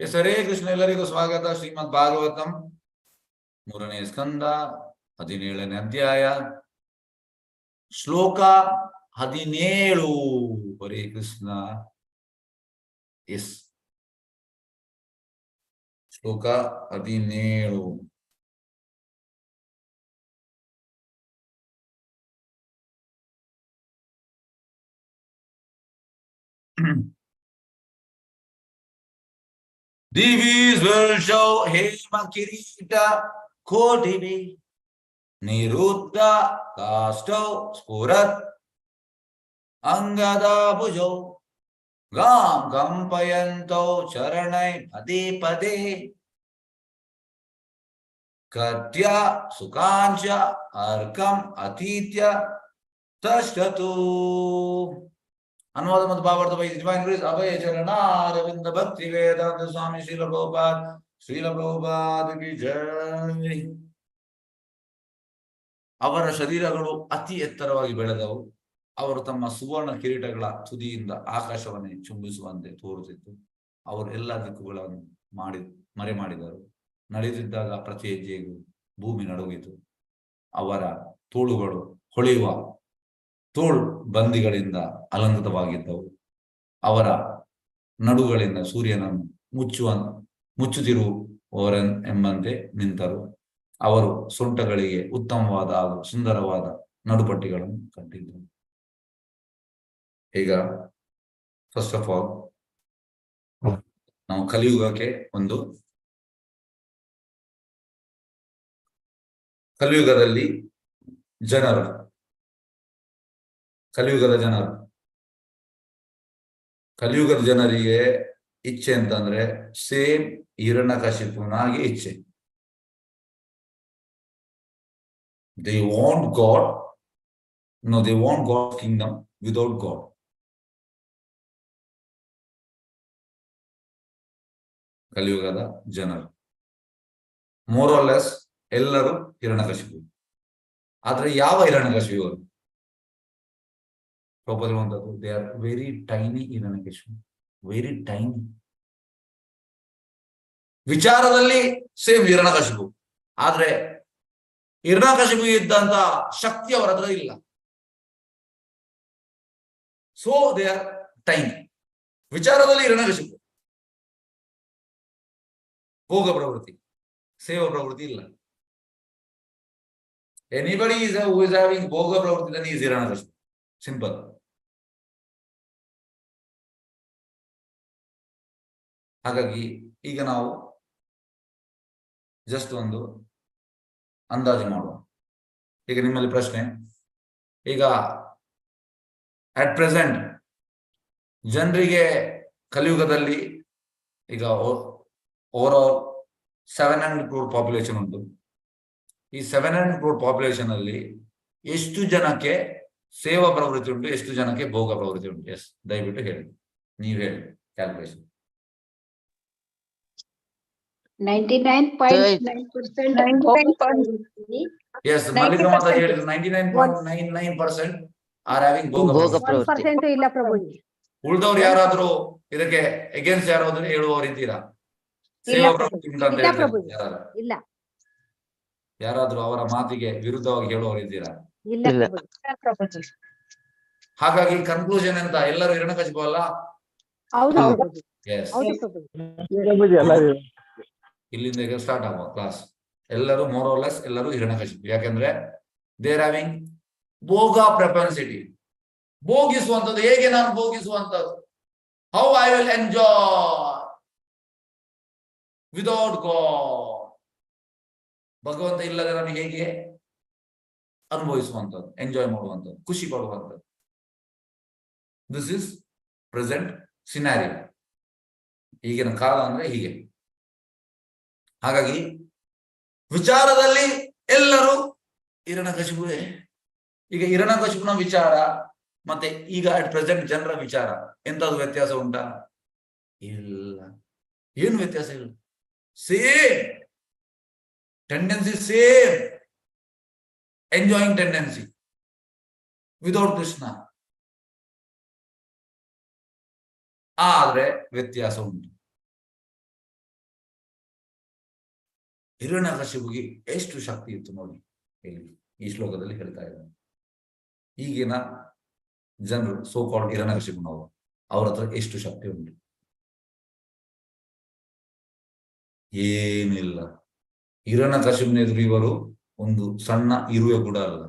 S Hare Krishna. ಎಲ್ಲರಿಗೂ ಸ್ವಾಗತ. ಶ್ರೀಮದ್ ಭಾಗವತಂ 3ನೇ ಸ್ಕಂದ 17ನೇ ಅಧ್ಯಾಯ ಶ್ಲೋಕ 17. ಹರೇ ಕೃಷ್ಣ. ಎಸ್, ಶ್ಲೋಕ 17. Divis will show Hema Kirita Kotivi Niruddha Kasto Spurat Angada Bhujo Gam Gampayanto Charanai Pade Pade Katya Sukancha Arkam Atitya Tashtatu. ಅನುವಾದ ಮತ್ತು ಭಾವಾರ್ಥ ಬೈ ಡಿವೈನ್ ಗ್ರೇಸ್ ಅಭಯ ಚರಣ ಅರವಿಂದ ಭಕ್ತಿ ವೇದಾಂತ ಸ್ವಾಮಿ ಶ್ರೀಲ ಪ್ರಭುಪಾದ್ ಕಿ ಜೈ. ಅವರ ಶರೀರಗಳು ಅತಿ ಎತ್ತರವಾಗಿ ಬೆಳೆದವು. ಅವರು ತಮ್ಮ ಸುವರ್ಣ ಕಿರೀಟಗಳ ತುದಿಯಿಂದ ಆಕಾಶವನ್ನೇ ಚುಂಬಿಸುವಂತೆ ತೋರುತ್ತಿತ್ತು. ಅವರು ಎಲ್ಲ ದಿಕ್ಕುಗಳನ್ನು ಮರೆ ಮಾಡಿದರು. ನಡೆದಿದ್ದಾಗ ಪ್ರತಿ ಹೆಜ್ಜೆಗೂ ಭೂಮಿ ನಡುಗಿತು. ಅವರ ತೋಳುಗಳು ಹೊಳೆಯುವ ತೋಳು ಬಂದಿಗಳಿಂದ ಅಲಂಕೃತವಾಗಿದ್ದವು. ಅವರ ನಡುಗಳಿಂದ ಸೂರ್ಯನನ್ನು ಮುಚ್ಚುತ್ತಿರುವವರನ್ ಎಂಬಂತೆ ನಿಂತರು. ಅವರು ಸೊಂಟಗಳಿಗೆ ಉತ್ತಮವಾದ ಹಾಗೂ ಸುಂದರವಾದ ನಡುಪಟ್ಟಿಗಳನ್ನು ಕಟ್ಟಿದ್ದರು. ಈಗ ಫಸ್ಟ್ ಆಫ್ ಆಲ್ ನಾವು ಕಲಿಯುಗಕ್ಕೆ ಕಲಿಯುಗದಲ್ಲಿ ಕಲಿಯುಗದ ಜನರಿಗೆ ಇಚ್ಛೆ ಅಂತಂದ್ರೆ ಸೇಮ್ ಹಿರಣ್ಯಕಶಿಪುನಾಗಿ ಇಚ್ಛೆ. They want God. They want God kingdom without God. ಕಲಿಯುಗದ ಜನರು ಮೋರ್ ಆರ್ ಲೆಸ್ ಎಲ್ಲರೂ ಹಿರಣ್ಯಕಶಿಪು. ಆದ್ರೆ ಯಾವ ಹಿರಣ್ಯಕಶಿಪು ಪ್ರಪಂಚವಂತದ್ದು? They are very tiny Hiranyakashipu, very tiny. ವಿಚಾರದಲ್ಲಿ ಸೇಮ್ ಹಿರಣ್ಯಕಶಿಪು, ಆದ್ರೆ ಹಿರಣ್ಯಕಶಿಪು ಇದ್ದಂತ ಶಕ್ತಿ ಅವರ ಹತ್ರ ಇಲ್ಲ. So they are tiny. ವಿಚಾರದಲ್ಲಿ ಹಿರಣ್ಯಕಶಿಪು, ಭೋಗ ಪ್ರವೃತ್ತಿ, ಸೇವಾ ಪ್ರವೃತ್ತಿ ಇಲ್ಲ. Anybody who is having ಭೋಗ ಪ್ರವೃತ್ತಿ then he is Hiranyakashipu. Simple. ಹಾಗಾಗಿ ಈಗ ನಾವು ಜಸ್ಟ್ ಒಂದು ಅಂದಾಜು ಮಾಡುವ. ಈಗ ನಿಮ್ಮಲ್ಲಿ ಪ್ರಶ್ನೆ, ಈಗ ಅಟ್ ಪ್ರೆಸೆಂಟ್ ಜನರಿಗೆ ಕಲಿಯುಗದಲ್ಲಿ ಈಗ ಓವರ್ ಆಲ್ 700 crore ಪಾಪ್ಯುಲೇಷನ್ ಉಂಟು. ಈ 700 crore ಪಾಪ್ಯುಲೇಷನ್ ಅಲ್ಲಿ ಎಷ್ಟು ಜನಕ್ಕೆ ಸೇವಾ ಪ್ರವೃತ್ತಿ ಉಂಟು, ಎಷ್ಟು ಜನಕ್ಕೆ ಭೋಗ ಪ್ರವೃತ್ತಿ ಉಂಟು? ಎಸ್, ದಯವಿಟ್ಟು ಹೇಳಿ, ನೀವು ಹೇಳಿ ಕ್ಯಾಲ್ಕುಲೇಷನ್. 99.9%. Yes, Malika Mata ಹೇಳಿದ್ರು 99.99% are having ಭೋಗ ಪ್ರವೃತ್ತಿ. 1% ಇಲ್ಲ ಪ್ರಭುಜಿ. ಉಳಿದವ್ರು ಯಾರಾದ್ರೂ ಇದಕ್ಕೆ ಅಗೇನ್ಸ್ಟ್ ಯಾರಾದ್ರೂ ಹೇಳುವವರು ಇದ್ದೀರಾ? ಸೇವಾ ಪ್ರವೃತ್ತಿ ಉಂಟು ಅಂತ ಇಲ್ಲ. ಯಾರಾದ್ರೂ ಅವರ ಮಾತಿಗೆ ವಿರುದ್ಧವಾಗಿ ಹೇಳುವವರು ಇದ್ದೀರಾ? ಇಲ್ಲ ಪ್ರಭುಜಿ. ಹಾಗಾಗಿ ಕನ್ಕ್ಲೂಷನ್ ಎಂತ? ಎಲ್ಲರೂ ಹಿರಣ್ಯಕಶಿಪು ಅಲ್ಲ? ಹೌದು. ಇಲ್ಲಿಂದ ಈಗ ಸ್ಟಾರ್ಟ್ ಆಗುವ ಕ್ಲಾಸ್. ಎಲ್ಲರೂ ಮೋರ್ ಆರ್ ಲೆಸ್ ಎಲ್ಲರೂ ಹಿರಣ್ಯಕಶಿಪು. ಯಾಕಂದ್ರೆ ದೇ ಆರ್ ಹ್ಯಾವಿಂಗ್ ಭೋಗ ಪ್ರಪೆನ್ಸಿಟಿ. ಭೋಗಿಸುವಂಥದ್ದು. ಹೇಗೆ ನಾನು ಭೋಗಿಸುವಂಥದ್ದು? How I will enjoy without God. ಭಗವಂತ ಇಲ್ಲದೆ ನಾನು ಹೇಗೆ ಅನುಭವಿಸುವಂಥದ್ದು, ಎಂಜಾಯ್ ಮಾಡುವಂಥದ್ದು, ಖುಷಿ ಪಡುವಂಥದ್ದು. This is present scenario. ಈಗಿನ ಕಾಲ ಅಂದ್ರೆ ಹೀಗೆ. ಹಾಗಾಗಿ ವಿಚಾರದಲ್ಲಿ ಎಲ್ಲರೂ ಹಿರಣ್ಯಕಶಿಪುವೇ. ಈಗ ಹಿರಣ್ಯಕಶಿಪುನ ವಿಚಾರ ಮತ್ತೆ ಈಗ ಅಟ್ ಪ್ರೆಸೆಂಟ್ ಜನರ ವಿಚಾರ ಎಂತಾದ್ರು ವ್ಯತ್ಯಾಸ ಉಂಟಾ? ಇಲ್ಲ, ಏನು ವ್ಯತ್ಯಾಸ ಇಲ್ಲ. Same tendency, same enjoying tendency without Krishna. ಆದ್ರೆ ವ್ಯತ್ಯಾಸ ಉಂಟು. ಹಿರಣ್ಯಕಶಿಪುಗೆ ಎಷ್ಟು ಶಕ್ತಿ ಇತ್ತು ನೋಡಿ, ಇಲ್ಲಿ ಈ ಶ್ಲೋಕದಲ್ಲಿ ಹೇಳ್ತಾ ಇದ್ದಾನೆ. ಈಗಿನ ಜನರು ಸೋ ಕಾಲ್ಡ್ ಹಿರಣ್ಯಕಶಿಪುನವರು, ಅವ್ರ ಹತ್ರ ಎಷ್ಟು ಶಕ್ತಿ ಉಂಟು? ಏನಿಲ್ಲ. ಹಿರಣ್ಯಕಶಿಪುನ ಎದುರು ಇವರು ಒಂದು ಸಣ್ಣ ಇರುವೆ ಕೂಡ ಅಲ್ಲ,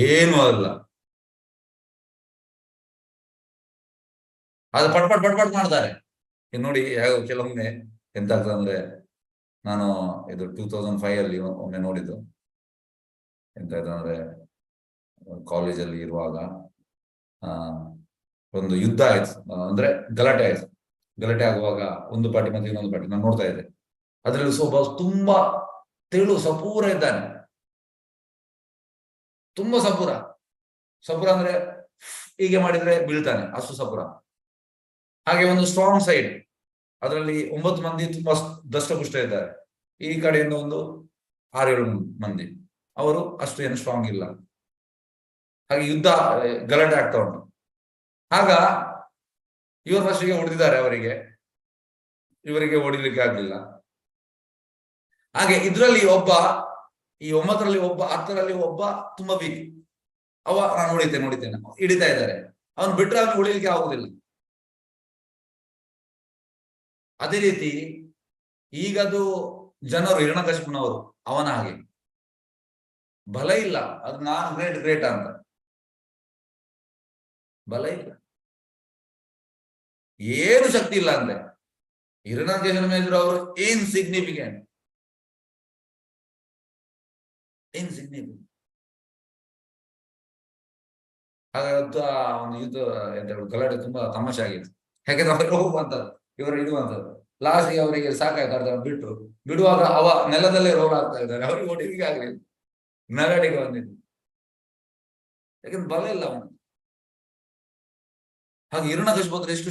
ಏನೂ ಅಲ್ಲ. ಅದು ಪಟ್ ಪಟ್ ಪಟ್ ಪಟ್ ಮಾಡ್ತಾರೆ. ನೋಡಿ ಕೆಲವೊಮ್ಮೆ ಎಂತ ಆಗ್ತದೆ ಅಂದ್ರೆ, ನಾನು ಇದು 2005 ಅಲ್ಲಿ ಒಮ್ಮೆ ನೋಡಿದ್ದು. ಎಂತ ಅಂದ್ರೆ, ಕಾಲೇಜಲ್ಲಿ ಇರುವಾಗ ಒಂದು ಯುದ್ಧ ಆಯ್ತು, ಅಂದ್ರೆ ಗಲಾಟೆ ಆಯ್ತು. ಗಲಾಟೆ ಆಗುವಾಗ ಒಂದು ಪಾರ್ಟಿ ಮತ್ತೆ ಇನ್ನೊಂದು ಪಾರ್ಟಿ ನಾನು ನೋಡ್ತಾ ಇದ್ದೆ. ಅದರಲ್ಲಿ ಒಬ್ಬ ತುಂಬಾ ತೆಳು ಸಪೂರ ಇದ್ದಾನೆ, ತುಂಬಾ ಸಪೂರ. ಸಪೂರ ಅಂದ್ರೆ ಹೀಗೆ ಮಾಡಿದ್ರೆ ಬೀಳ್ತಾನೆ, ಅಷ್ಟು ಸಪೂರ. ಹಾಗೆ ಒಂದು ಸ್ಟ್ರಾಂಗ್ ಸೈಡ್, ಅದರಲ್ಲಿ 9 ಮಂದಿ ತುಂಬಾ ದಷ್ಟಪುಷ್ಟ ಇದ್ದಾರೆ. ಈ ಕಡೆಯಿಂದ ಒಂದು 6-7 ಮಂದಿ, ಅವರು ಅಷ್ಟು ಏನು ಸ್ಟ್ರಾಂಗ್ ಇಲ್ಲ. ಹಾಗೆ ಯುದ್ಧ ಗಲಾಟೆ ಆಗ್ತಾ ಉಂಟು. ಆಗ ಇವರು ಫಸ್ಟಿಗೆ ಹೊಡೆದಿದ್ದಾರೆ, ಇವರಿಗೆ ಹೊಡಿಲಿಕ್ಕೆ ಆಗ್ಲಿಲ್ಲ. ಹಾಗೆ ಇದರಲ್ಲಿ ಒಬ್ಬ, ಈ 9ರಲ್ಲಿ ಒಬ್ಬ, 10ರಲ್ಲಿ ಒಬ್ಬ ತುಂಬಾ ವೀಕ್. ನಾನು ಹೊಡಿತೇನೆ ಹಿಡಿತಾ ಇದ್ದಾರೆ. ಅವನು ಬಿಟ್ರೆ ಅವನು ಉಳಿಲಿಕ್ಕೆ ಆಗುದಿಲ್ಲ. ಅದೇ ರೀತಿ ಈಗದು ಜನರು ಹಿರಣ್ಯಕಶಿಪುನವರು ಅವನ ಹಾಗೆ ಬಲ ಇಲ್ಲ. ಅದು ನಾನು ಗ್ರೇಟ್ ಅಂತ ಬಲ ಇಲ್ಲ, ಏನು ಶಕ್ತಿ ಇಲ್ಲ ಅಂದ್ರೆ. ಹಿರಣ್ಯಕಶಿಪುನ ಎದುರು ಅವರು ಇನ್ಸಿಗ್ನಿಫಿಕೆಂಟ್. ಹಾಗಾದ ಒಂದು ಯುದ್ಧ ಎಂತ ಹೇಳುದು, ಗಲಾಟೆ ತುಂಬಾ ತಮಾಷೆ ಆಗಿತ್ತು. ಯಾಕೆಂದ್ರೆ ಅವ್ರಿಗೆ ಹೋಗುವಂತದ್ದು, ಇವರು ಇಡುವಂತದ್ದು. ಲಾಸ್ಟ್ಗೆ ಅವರಿಗೆ ಸಾಕಾಯ್ತು, ಬಿಡುವಾಗ ಅವ ನೆಲದಲ್ಲೇ ರೋಲ್ ಆಗ್ತಾ ಇದ್ದಾರೆ. ಅವ್ರಿಗೆ ಹೊಡಿಲಿಕ್ಕೆ ಆಗ್ಲಿಲ್ಲ, ನಗಡಿಗೆ ಬಂದಿದ್ದು. ಯಾಕಂದ್ರೆ ಬಲ ಇಲ್ಲ ಅವನು. ಹಾಗೆ ಹಿರಣ್ಯಕಶಿಪು ಎಷ್ಟು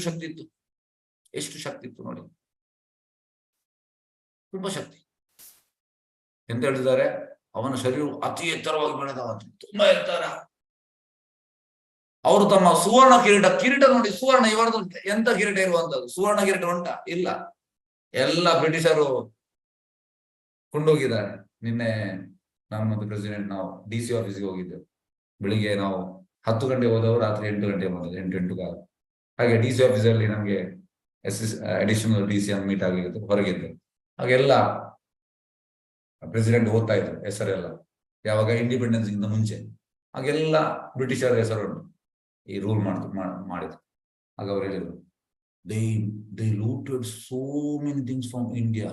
ಶಕ್ತಿ ಇತ್ತು ನೋಡಿ, ತುಂಬಾ ಶಕ್ತಿ. ಎಂತ ಹೇಳಿದ್ದಾರೆ, ಅವನ ಶರೀರ ಅತಿ ಎತ್ತರವಾಗಿ ಬೆಳೆದವಂತೆ, ತುಂಬಾ ಎತ್ತರ. ಅವರು ತಮ್ಮ ಸುವರ್ಣ ಕಿರೀಟ ನೋಡಿ, ಸುವರ್ಣ ಇವರದು ಎಂತ ಕಿರೀಟ ಇರುವಂತದ್ದು, ಸುವರ್ಣ ಕಿರೀಟ ಉಂಟಾ? ಇಲ್ಲ. ಎಲ್ಲ ಬ್ರಿಟಿಷರು ಕೊಂಡೋಗಿದ್ದಾರೆ. ನಿನ್ನೆ ನಾನು ಮತ್ತು ಪ್ರೆಸಿಡೆಂಟ್ ನಾವು DC ಆಫೀಸ್ಗೆ ಹೋಗಿದ್ದೆವು. ಬೆಳಿಗ್ಗೆ ನಾವು 10 ಗಂಟೆ ಹೋದವರು ರಾತ್ರಿ 8 ಗಂಟೆ ಬಂದದ್ದು, 8 ಕಾಲ. ಹಾಗೆ DC ಆಫೀಸಲ್ಲಿ ನಮಗೆ ಅಡಿಷನಲ್ DC ಅನ್ನು ಮೀಟ್ ಆಗಿತ್ತು, ಹೊರಗಿದ್ದು. ಹಾಗೆಲ್ಲ ಪ್ರೆಸಿಡೆಂಟ್ ಓದ್ತಾ ಇದ್ರು ಹೆಸರೆಲ್ಲ, ಯಾವಾಗ ಇಂಡಿಪೆಂಡೆನ್ಸ್ ಗಿಂತ ಮುಂಚೆ. ಹಾಗೆಲ್ಲ ಬ್ರಿಟಿಷರ ಹೆಸರು ಉಂಟು ಈ ರೂಲ್ ಮಾಡಿದ್ರು. ಆಗ ಅವರು ಹೇಳಿದ್ರು, they looted so many things from India,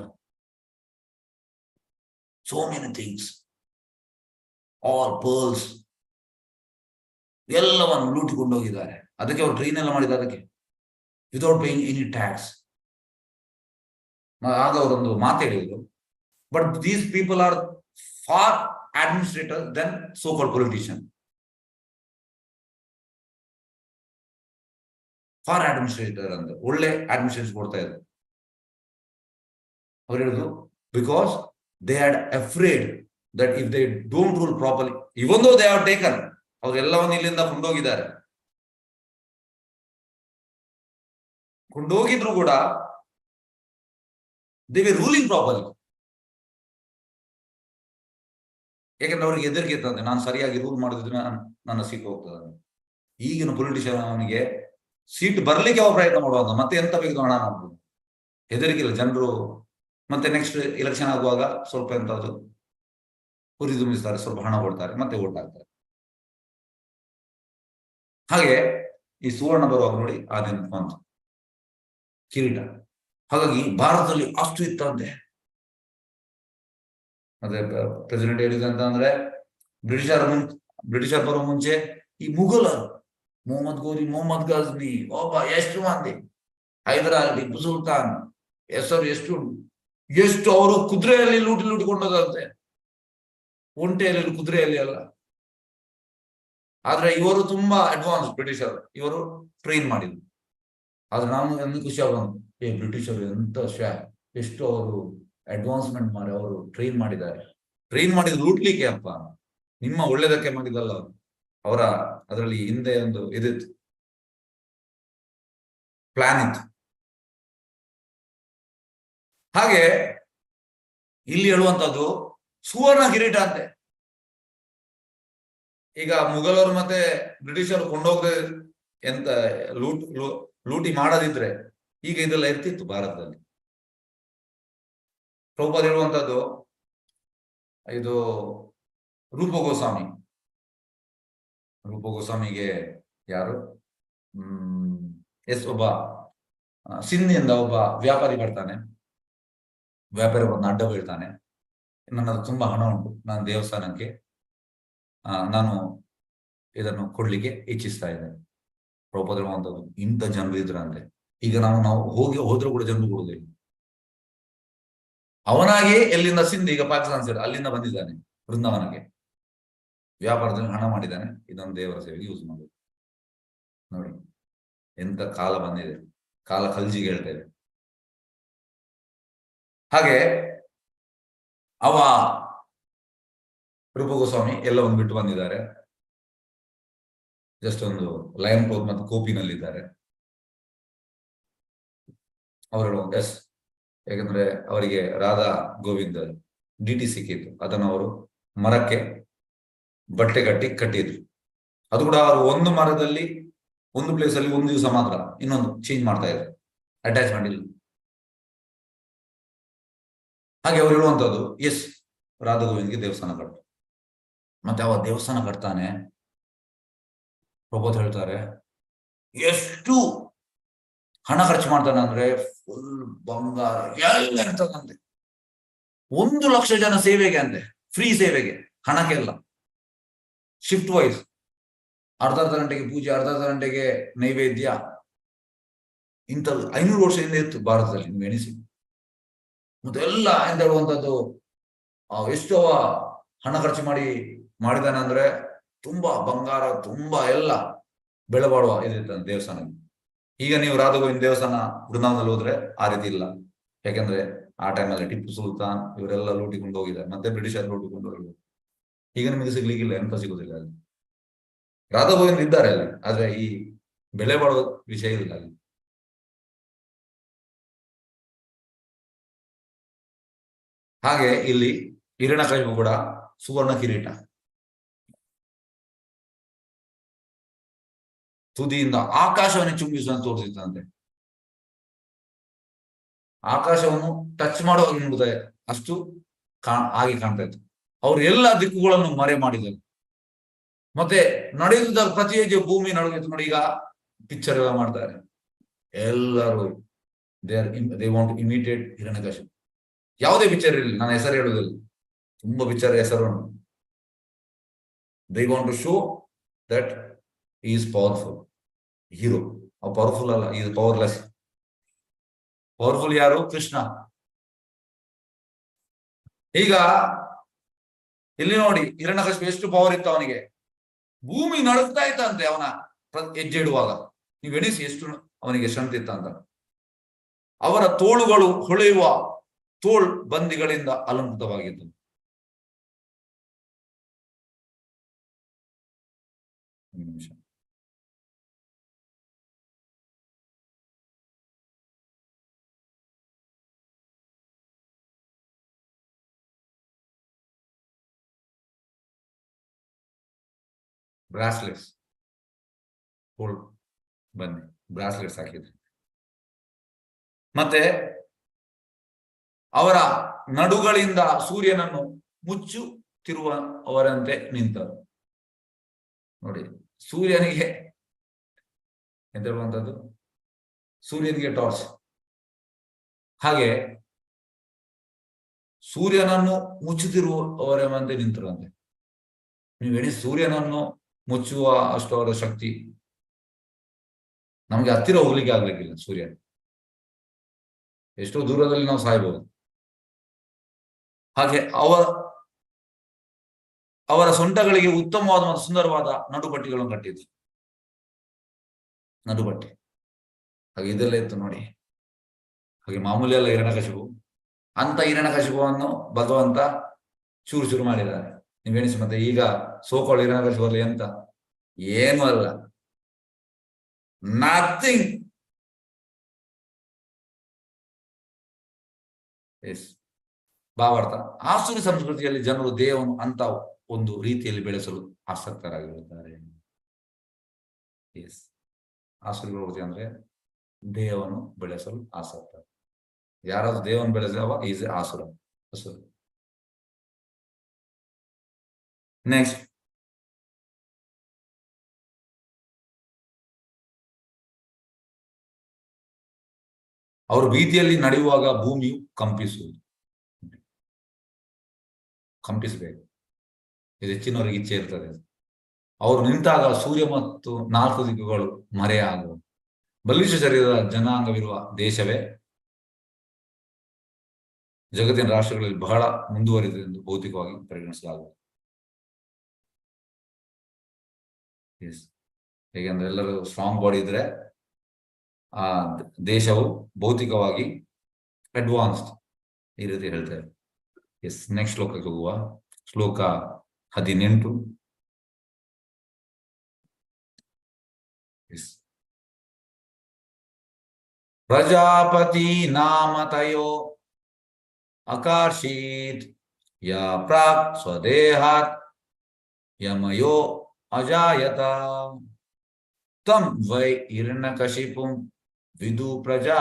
so many things, all pearls, ಎಲ್ಲವನ್ನು ಲೂಟಿಕೊಂಡು ಹೋಗಿದ್ದಾರೆ. ಅದಕ್ಕೆ ಅವರು ಟ್ರೈನ್ ಎಲ್ಲ ಮಾಡಿದ, ಅದಕ್ಕೆ ವಿತೌಟ್ ಪೇಯಿಂಗ್ ಎನಿ ಟ್ಯಾಕ್ಸ್. ಆಗ ಅವರೊಂದು ಮಾತು ಹೇಳಿದ್ರು, but these people are far administrator than so called politician. Far administrator ಅಂದ್ರೆ ಒಳ್ಳೆ ಅಡ್ಮಿನಿಸ್ಟ್ರೇಷನ್ ಕೊಡ್ತಾ ಇದ್ರು. ಅವ್ರು ಹೇಳಿದ್ರು, because they had afraid that if they don't rule properly, even though they have taken, ಅವರೆಲ್ಲವನ್ನು ಇಲ್ಲಿಂದ ಕೊಂಡೋಗಿದ್ರು ಕೂಡ ದೇ ವೆ ರೂಲಿಂಗ್ ಪ್ರಾಪರ್ಲಿ. ಯಾಕಂದ್ರೆ ಅವ್ರಿಗೆ ಹೆದರಿಕೆ ಇರ್ತದೆ, ನಾನು ಸರಿಯಾಗಿ ರೂಲ್ ಮಾಡಿದ್ರೆ ನನ್ನ ಸೀಟ್ ಹೋಗ್ತದೆ. ಈಗಿನ ಪೊಲಿಟಿಷಿಯನ್ ಅವನಿಗೆ ಸೀಟ್ ಬರ್ಲಿಕ್ಕೆ ಅವ ಪ್ರಯತ್ನ ಮಾಡುವಾಗ ಮತ್ತೆ ಎಂತ ಬೇಕು ಹಣ ಮಾಡ್ಬೋದು, ಹೆದರಿಕಿಲ್ಲ ಜನರು. ಮತ್ತೆ ನೆಕ್ಸ್ಟ್ ಎಲೆಕ್ಷನ್ ಆಗುವಾಗ ಸ್ವಲ್ಪ ಎಂತಾದ್ರು ಹುರಿದುಂಬಿಸ್ತಾರೆ, ಸ್ವಲ್ಪ ಹಣ ಕೊಡ್ತಾರೆ, ಮತ್ತೆ ಓಟ್ ಹಾಕ್ತಾರೆ. ಹಾಗೆ ಈ ಸುವರ್ಣ ಬರುವಾಗ ನೋಡಿ ಆದಿನ ಬಂತು ಕಿರೀಟ. ಹಾಗಾಗಿ ಭಾರತದಲ್ಲಿ ಅಷ್ಟು ಇತ್ತಂತೆ. ಮತ್ತೆ ಪ್ರೆಸಿಡೆಂಟ್ ಹೇಳಿದಂತ ಅಂದ್ರೆ, ಬ್ರಿಟಿಷರ್ ಬರೋ ಮುಂಚೆ ಈ ಮುಘಲರು, ಮೊಹಮ್ಮದ್ ಗೋರಿ, ಮೊಹಮ್ಮದ್ ಗಜ್ನಿ, ಎಷ್ಟು ಮಂದಿ, ಹೈದರಾಲಿ, ಟಿಪ್ಪು ಸುಲ್ತಾನ್ ಹೆಸರು ಎಷ್ಟು ಅವರು ಕುದುರೆಯಲ್ಲಿ ಲೂಟಿಕೊಂಡದಂತೆ, ಒಂಟೆಯಲ್ಲಿ, ಕುದುರೆಯಲ್ಲಿ ಅಲ್ಲ. ಆದ್ರೆ ಇವರು ತುಂಬಾ ಅಡ್ವಾನ್ಸ್ ಬ್ರಿಟಿಷರು, ಇವರು ಟ್ರೈನ್ ಮಾಡಿದ್ರು. ಆದ್ರೆ ನಾನು ಖುಷಿ ಆಗೋದು, ಬ್ರಿಟಿಷರು ಎಂತ ಎಷ್ಟು ಅವರು ಅಡ್ವಾನ್ಸ್ಮೆಂಟ್ ಮಾಡಿ ಅವರು ಟ್ರೈನ್ ಮಾಡಿದ್ರು ಲೂಟ್ಲಿಕ್ಕೆ. ಅಪ್ಪ, ನಿಮ್ಮ ಒಳ್ಳೇದಕ್ಕೆ ಮಾಡಿದಲ್ಲ ಅವರು. ಅವರ ಅದರಲ್ಲಿ ಹಿಂದೆ ಒಂದು ಇದಿತ್ತು, ಪ್ಲಾನ್ ಇತ್ತು. ಹಾಗೆ ಇಲ್ಲಿ ಹೇಳುವಂತದ್ದು ಸುವರ್ಣ ಕಿರೀಟ ಅಂತೆ. ಈಗ ಮುಘಲರು ಮತ್ತೆ ಬ್ರಿಟಿಷರು ಕೊಂಡೋಗದೆ ಎಂತ ಲೂಟಿ ಮಾಡದಿದ್ರೆ ಈಗ ಇದೆಲ್ಲ ಇರ್ತಿತ್ತು ಭಾರತದಲ್ಲಿ. ಪ್ರಭುಪಾದ ಹೇಳುವಂತದ್ದು ಇದು ರೂಪ ಗೋಸ್ವಾಮಿಗೆ ಯಾರು ಒಬ್ಬ ಸಿಂಧಿಯಿಂದ ಒಬ್ಬ ವ್ಯಾಪಾರಿ ಬರ್ತಾನೆ. ವ್ಯಾಪಾರಿ ಒಂದು ಅಡ್ಡ ಬೀಳ್ತಾನೆ, ನನ್ನದು ತುಂಬಾ ಹಣ ಉಂಟು, ನಾನು ದೇವಸ್ಥಾನಕ್ಕೆ ನಾನು ಇದನ್ನು ಕೊಡ್ಲಿಕ್ಕೆ ಇಚ್ಛಿಸ್ತಾ ಇದ್ದೇನೆ. ಪ್ರಭುಪಾದ ಹೇಳುವಂತದ್ದು ಇಂಥ ಜನರು ಇದ್ರಂತೆ. ಈಗ ನಾವು ಹೋದ್ರೂ ಕೂಡ ಜನರು ಕೊಡುವುದಿಲ್ಲ. ಅವನಾಗಿ ಎಲ್ಲಿಂದ ಸಿಂಧಿ, ಈಗ ಪಾಕಿಸ್ತಾನ ಸೈಡ್ ಅಲ್ಲಿಂದ ಬಂದಿದ್ದಾನೆ ವೃಂದಾವನಕ್ಕೆ, ವ್ಯಾಪಾರದಲ್ಲಿ ಹಣ ಮಾಡಿದ್ದಾನೆ, ಇದೊಂದು ದೇವರ ಸೇವೆಗೆ ಯೂಸ್ ಮಾಡೋದು. ನೋಡಿ ಎಂತ ಕಾಲ ಬಂದಿದೆ, ಕಾಲ ಕಲ್ಜಿಗೆ ಹೇಳ್ತಾ ಇದೆ. ಹಾಗೆ ಅವ ರೂಪ ಗೋಸ್ವಾಮಿ ಎಲ್ಲವನ್ನು ಬಿಟ್ಟು ಬಂದಿದ್ದಾರೆ. ಜಸ್ಟ್ ಒಂದು ಲಯನ್ ಕ್ಲೋತ್ ಮತ್ತು ಕೋಪಿನಲ್ಲಿದ್ದಾರೆ. ಅವರು ಎಸ್, ಯಾಕಂದ್ರೆ ಅವರಿಗೆ ರಾಧಾ ಗೋವಿಂದ ಡಿಟಿ ಸಿಕ್ಕಿತ್ತು, ಅದನ್ನು ಅವರು ಮರಕ್ಕೆ ಬಟ್ಟೆ ಕಟ್ಟಿದ್ರು. ಅದು ಕೂಡ ಅವರು ಒಂದು ಮರದಲ್ಲಿ ಒಂದು ಪ್ಲೇಸ್ ಅಲ್ಲಿ ಒಂದು ದಿವಸ ಮಾತ್ರ, ಇನ್ನೊಂದು ಚೇಂಜ್ ಮಾಡ್ತಾ ಇದ್ರು, ಅಟ್ಯಾಚ್ಮೆಂಟ್ ಇಲ್ಲ. ಹಾಗೆ ಅವ್ರು ಹೇಳುವಂತದ್ದು ಎಸ್, ರಾಧಾ ಗೋವಿಂದ್ಗೆ ದೇವಸ್ಥಾನ ಕಟ್ಟು. ಮತ್ತೆ ಅವ ದೇವಸ್ಥಾನ ಕಟ್ತಾನೆ. ಪ್ರಭುಪಾದ ಹೇಳ್ತಾರೆ ಎಷ್ಟು ಹಣ ಖರ್ಚು ಮಾಡ್ತಾನೆ ಅಂದ್ರೆ ಫುಲ್ ಬಂಗಾರ ಎಲ್ಲ ಇರ್ತದಂತೆ. 1,00,000 ಜನ ಸೇವೆಗೆ ಅಂತೆ, ಫ್ರೀ ಸೇವೆಗೆ, ಹಣಕ್ಕೆಲ್ಲ. ಶಿಫ್ಟ್ ವೈಸ್, ಅರ್ಧ ಗಂಟೆಗೆ ಪೂಜೆ, ಅರ್ಧ ಗಂಟೆಗೆ ನೈವೇದ್ಯ. ಇಂಥದ್ದು 500 ವರ್ಷದಿಂದ ಇತ್ತು ಭಾರತದಲ್ಲಿ, ನೀವು ಎಣಿಸಿ. ಮತ್ತೆ ಎಲ್ಲ ಎಂತ ಹೇಳುವಂಥದ್ದು, ಎಷ್ಟು ಅವ ಹಣ ಖರ್ಚು ಮಾಡಿದಾನೆ ಅಂದ್ರೆ ತುಂಬಾ ಬಂಗಾರ, ತುಂಬಾ ಎಲ್ಲ ಬೆಳೆಬಾಳುವ ಇದಿರ್ತದೆ ದೇವಸ್ಥಾನ. ಈಗ ನೀವು ರಾಧಾ ಗೋವಿಂದ ದೇವಸ್ಥಾನ ವೃಂದಾವನದಲ್ಲಿ ಹೋದ್ರೆ ಆ ರೀತಿ ಇಲ್ಲ. ಯಾಕಂದ್ರೆ ಆ ಟೈಮಲ್ಲಿ ಟಿಪ್ಪು ಸುಲ್ತಾನ್ ಇವರೆಲ್ಲ ಲೂಟಿಕೊಂಡು ಹೋಗಿದ್ದಾರೆ, ಮತ್ತೆ ಬ್ರಿಟಿಷರ್ ಲೂಟಿಕೊಂಡು ಹೋಗಿದ್ದಾರೆ. ಈಗ ನಿಮಗೆ ಸಿಗ್ಲಿಕ್ಕಿಲ್ಲ, ಎಂತ ಸಿಗುದಿಲ್ಲ ಅಲ್ಲಿ. ರಾಧಾ ಗೋವಿಂದ ಇದ್ದಾರೆ ಅಲ್ಲಿ, ಆದ್ರೆ ಈ ಬೆಲೆ ಬಾಳುವ ವಿಷಯ ಇಲ್ಲ ಅಲ್ಲಿ. ಹಾಗೆ ಇಲ್ಲಿ ಹಿರಣ್ಯಕಶಿಪು ಕೂಡ ಸುವರ್ಣ ಕಿರೀಟ, ತುದಿಯಿಂದ ಆಕಾಶವನ್ನು ಚುಂಬಿಸುವಂತ ತೋರಿಸಿದಂತೆ. ಆಕಾಶವನ್ನು ಟಚ್ ಮಾಡುವಾಗ ನೋಡುತ್ತೆ, ಅಷ್ಟು ಹಾಗೆ ಕಾಣ್ತಾ ಇತ್ತು. ಅವರು ಎಲ್ಲ ದಿಕ್ಕುಗಳನ್ನು ಮರೆ ಮಾಡಿದರು. ಮತ್ತೆ ನಡೆಯುತ್ತಿದ್ದ ಪ್ರತಿ ಹೆಜ್ಜೆ ಭೂಮಿ ನಡುಗಿತ್ತು. ನೋಡಿ, ಈಗ ಪಿಕ್ಚರ್ ಎಲ್ಲ ಮಾಡ್ತಾರೆ ಎಲ್ಲರೂ, they want to imitate Hiranyakashipu. ಯಾವುದೇ ಪಿಕ್ಚರ್ ಇರಲಿ, ನಾನು ಹೆಸರು ಹೇಳುವುದಿಲ್ಲ, ತುಂಬಾ ಪಿಕ್ಚರ್ ಹೆಸರು ಉಂಟು. They want to show that is powerful hero. Powerful ಅಲ್ಲ, ಈಸ್ ಪವರ್ಲೆಸ್. ಪವರ್ಫುಲ್ ಯಾರು? ಕೃಷ್ಣ. ಈಗ ಇಲ್ಲಿ ನೋಡಿ, ಹಿರಣ್ಯಕಶಿಪು ಎಷ್ಟು ಪವರ್ ಇತ್ತು ಅವನಿಗೆ. ಭೂಮಿ ನಡುಗ್ತಾ ಇತ್ತಂತೆ ಅವನ ಹೆಜ್ಜೆ ಇಡುವಾಗ. ನೀವು ಎಣಿಸಿ ಎಷ್ಟು ಅವನಿಗೆ ಶಕ್ತಿ ಇತ್ತಂತ. ಅವರ ತೋಳುಗಳು ಹೊಳೆಯುವ ತೋಳ್ ಬಂದಿಗಳಿಂದ ಅಲಂಕೃತವಾಗಿತ್ತು. ನಿಮಿಷ. ಬ್ರಾಸ್ಲೆಟ್ಸ್, ಬನ್ನಿ, ಬ್ರಾಸ್ಲೆಟ್ಸ್ ಹಾಕಿದ್ರು. ಮತ್ತೆ ಅವರ ನಡುಗಳಿಂದ ಸೂರ್ಯನನ್ನು ಮುಚ್ಚುತ್ತಿರುವವರಂತೆ ನಿಂತರು. ನೋಡಿ, ಸೂರ್ಯನಿಗೆ ಎಂತ ಹೇಳುವಂಥದ್ದು, ಸೂರ್ಯನಿಗೆ ಟಾರ್ಚ್. ಹಾಗೆ ಸೂರ್ಯನನ್ನು ಮುಚ್ಚುತ್ತಿರುವವರಂತೆ ನಿಂತರಂತೆ. ನೀವು ಎಣಿ, ಸೂರ್ಯನನ್ನು ಮುಚ್ಚುವ ಅಷ್ಟು ಅವರ ಶಕ್ತಿ. ನಮ್ಗೆ ಹತ್ತಿರ ಹೋಗ್ಲಿಕ್ಕೆ ಆಗ್ಲಿಕ್ಕಿಲ್ಲ ಸೂರ್ಯ, ಎಷ್ಟೋ ದೂರದಲ್ಲಿ ನಾವು ಸಾಯ್ಬಹುದು. ಹಾಗೆ ಅವರ ಸೊಂಟಗಳಿಗೆ ಉತ್ತಮವಾದ ಮತ್ತು ಸುಂದರವಾದ ನಡುಪಟ್ಟಿಗಳನ್ನು ಕಟ್ಟಿದ್ರು. ನಡುಪಟ್ಟಿ ಹಾಗೆ ಇದೆಲ್ಲ ಇತ್ತು ನೋಡಿ. ಹಾಗೆ ಮಾಮೂಲಿ ಅಲ್ಲ ಹಿರಣ್ಯಕಶಿಪು. ಅಂತ ಹಿರಣ್ಯಕಶಿಪುವನ್ನು ಭಗವಂತ ಚೂರು ಮಾಡಿದ್ದಾರೆ. ನೀವೆಣಿಸಿ. ಮತ್ತೆ ಈಗ ಸೋಕಾಳು ಹಿರಣ್ಯಕಶಿಪು ಎಂತ, ಏನೂ ಅಲ್ಲ, ನಥಿಂಗ್. ಎಸ್ ಭಾವಾರ್ಥ. ಆಸುರಿ ಸಂಸ್ಕೃತಿಯಲ್ಲಿ ಜನರು ದೇವನು ಅಂತ ಒಂದು ರೀತಿಯಲ್ಲಿ ಬೆಳೆಸಲು ಆಸಕ್ತರಾಗಿರುತ್ತಾರೆ. ಎಸ್ ಆಸುರಿ ಪ್ರವೃತ್ತಿ ಅಂದ್ರೆ ದೇವನು ಬೆಳೆಸಲು ಆಸಕ್ತ. ಯಾರಾದ್ರೂ ದೇವನು ಬೆಳೆಸವ ಈಸ್ ಆಸುರ. ಅಸುರ. ನೆಕ್ಸ್ಟ್, ಅವರು ಬೀದಿಯಲ್ಲಿ ನಡೆಯುವಾಗ ಭೂಮಿಯು ಕಂಪಿಸಬೇಕು. ಇದು ಹೆಚ್ಚಿನವರಿಗೆ ಇಚ್ಛೆ ಇರ್ತದೆ. ಅವರು ನಿಂತಾಗ ಸೂರ್ಯ ಮತ್ತು 4 ದಿಕ್ಕುಗಳು ಮರೆಯಾಗುವ. ಬಲಿಷ್ಠ ಶರೀರದ ಜನಾಂಗವಿರುವ ದೇಶವೇ ಜಗತ್ತಿನ ರಾಷ್ಟ್ರಗಳಲ್ಲಿ ಬಹಳ ಮುಂದುವರಿದಿದೆ ಎಂದು ಭೌತಿಕವಾಗಿ ಪರಿಗಣಿಸಲಾಗುತ್ತದೆ. ಎಸ್, ಹೇಗೆಂದ್ರೆ ಎಲ್ಲರೂ ಸ್ಟ್ರಾಂಗ್ ಬಾಡಿ ಇದ್ರೆ ಆ ದೇಶವು ಭೌತಿಕವಾಗಿ ಅಡ್ವಾನ್ಸ್ಡ್ ಈ ರೀತಿ ಹೇಳ್ತಾರೆ. ಎಸ್, ನೆಕ್ಸ್ಟ್ ಶ್ಲೋಕಕ್ಕೆ ಹೋಗುವ. ಶ್ಲೋಕ 18. ಎಸ್, ಪ್ರಜಾಪತಿ ನಾಮತಯೋ ಅಕಾರ್ಷೀತ್ ಯಾ ಪ್ರಾಕ್ ಸ್ವದೇಹಾತ್ ಯಮಯೋ ಅಜಾಯತ ತಂ ವೈ ಹಿರಣ್ಯಕಶಿಪುಂ ವಿದು ಪ್ರಜಾ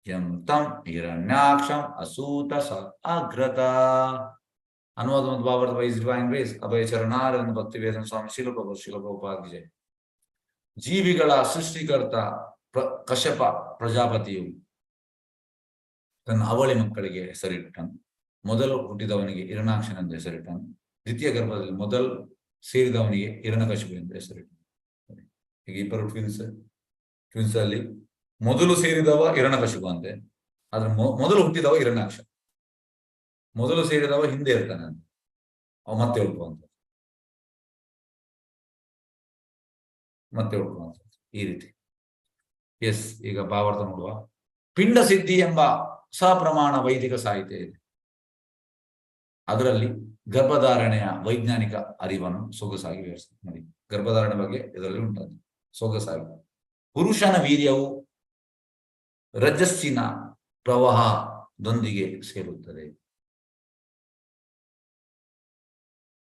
ಯಂ ತಂ ಹಿರಣ್ಯಾಕ್ಷಂ ಅಸೂತ ಸ ಅಗ್ರತ. ಅನುವಾದ ಮತ್ತು ಭಾವಾರ್ಥ ಬೈ ಡಿವೈನ್ ಗ್ರೇಸ್ ಅಭಯ ಚರಣಾರವಿಂದ ಭಕ್ತಿವೇದಾಂತ ಸ್ವಾಮಿ ಶಿಲಪ್ರಭುಪಾದ ಜಯ. ಜೀವಿಗಳ ಸೃಷ್ಟಿಕರ್ತ ಕಶ್ಯಪ ಪ್ರಜಾಪತಿಯು ತನ್ನ ಅವಳಿ ಮಕ್ಕಳಿಗೆ ಹೆಸರಿಟ್ಟನು. ಮೊದಲು ಹುಟ್ಟಿದವನಿಗೆ ಹಿರಣ್ಯಾಕ್ಷನೆಂದು ಹೆಸರಿಟ್ಟನು. ದ್ವಿತೀಯ ಗರ್ಭದಲ್ಲಿ ಮೊದಲು ಸೇರಿದವನಿಗೆ ಹಿರಣ್ಯಕಶಿಪು ಎಂದು ಹೆಸರಿಟ್ಟನು. ಈಗ ಇಬ್ಬರು ಟ್ವಿನ್ಸ್ ಅಲ್ಲಿ ಮೊದಲು ಸೇರಿದವ ಹಿರಣ್ಯಕಶಿಪು ಅಂತೆ, ಆದ್ರೆ ಮೊದಲು ಹುಟ್ಟಿದವ ಹಿರಣ್ಯಾಕ್ಷ. ಮೊದಲು ಸೇರಿದವ ಹಿಂದೆ ಇರ್ತಾನೆ ಅಂತ ಅವ ಮತ್ತೆ ಹುಟ್ಟುವಂತ ಈ ರೀತಿ. ಎಸ್, ಈಗ ಭಾವಾರ್ಥ ನೋಡುವ. ಪಿಂಡ ಸಿದ್ಧಿ ಎಂಬ ಸಪ್ರಮಾಣ ವೈದಿಕ ಸಾಹಿತ್ಯ ಇದೆ. ಅದರಲ್ಲಿ ಗರ್ಭಧಾರಣೆಯ ವೈಜ್ಞಾನಿಕ ಅರಿವನ್ನು ಸೊಗಸಾಗಿ ವಿವರಿಸಿದೆ. ನೋಡಿ, ಗರ್ಭಧಾರಣೆ ಬಗ್ಗೆ ಇದರಲ್ಲಿ ಉಂಟದು ಸೊಗಸಾಗಿ. ಪುರುಷನ ವೀರ್ಯವು ರಜಸ್ಸಿನ ಪ್ರವಾಹದೊಂದಿಗೆ ಸೇರುತ್ತದೆ.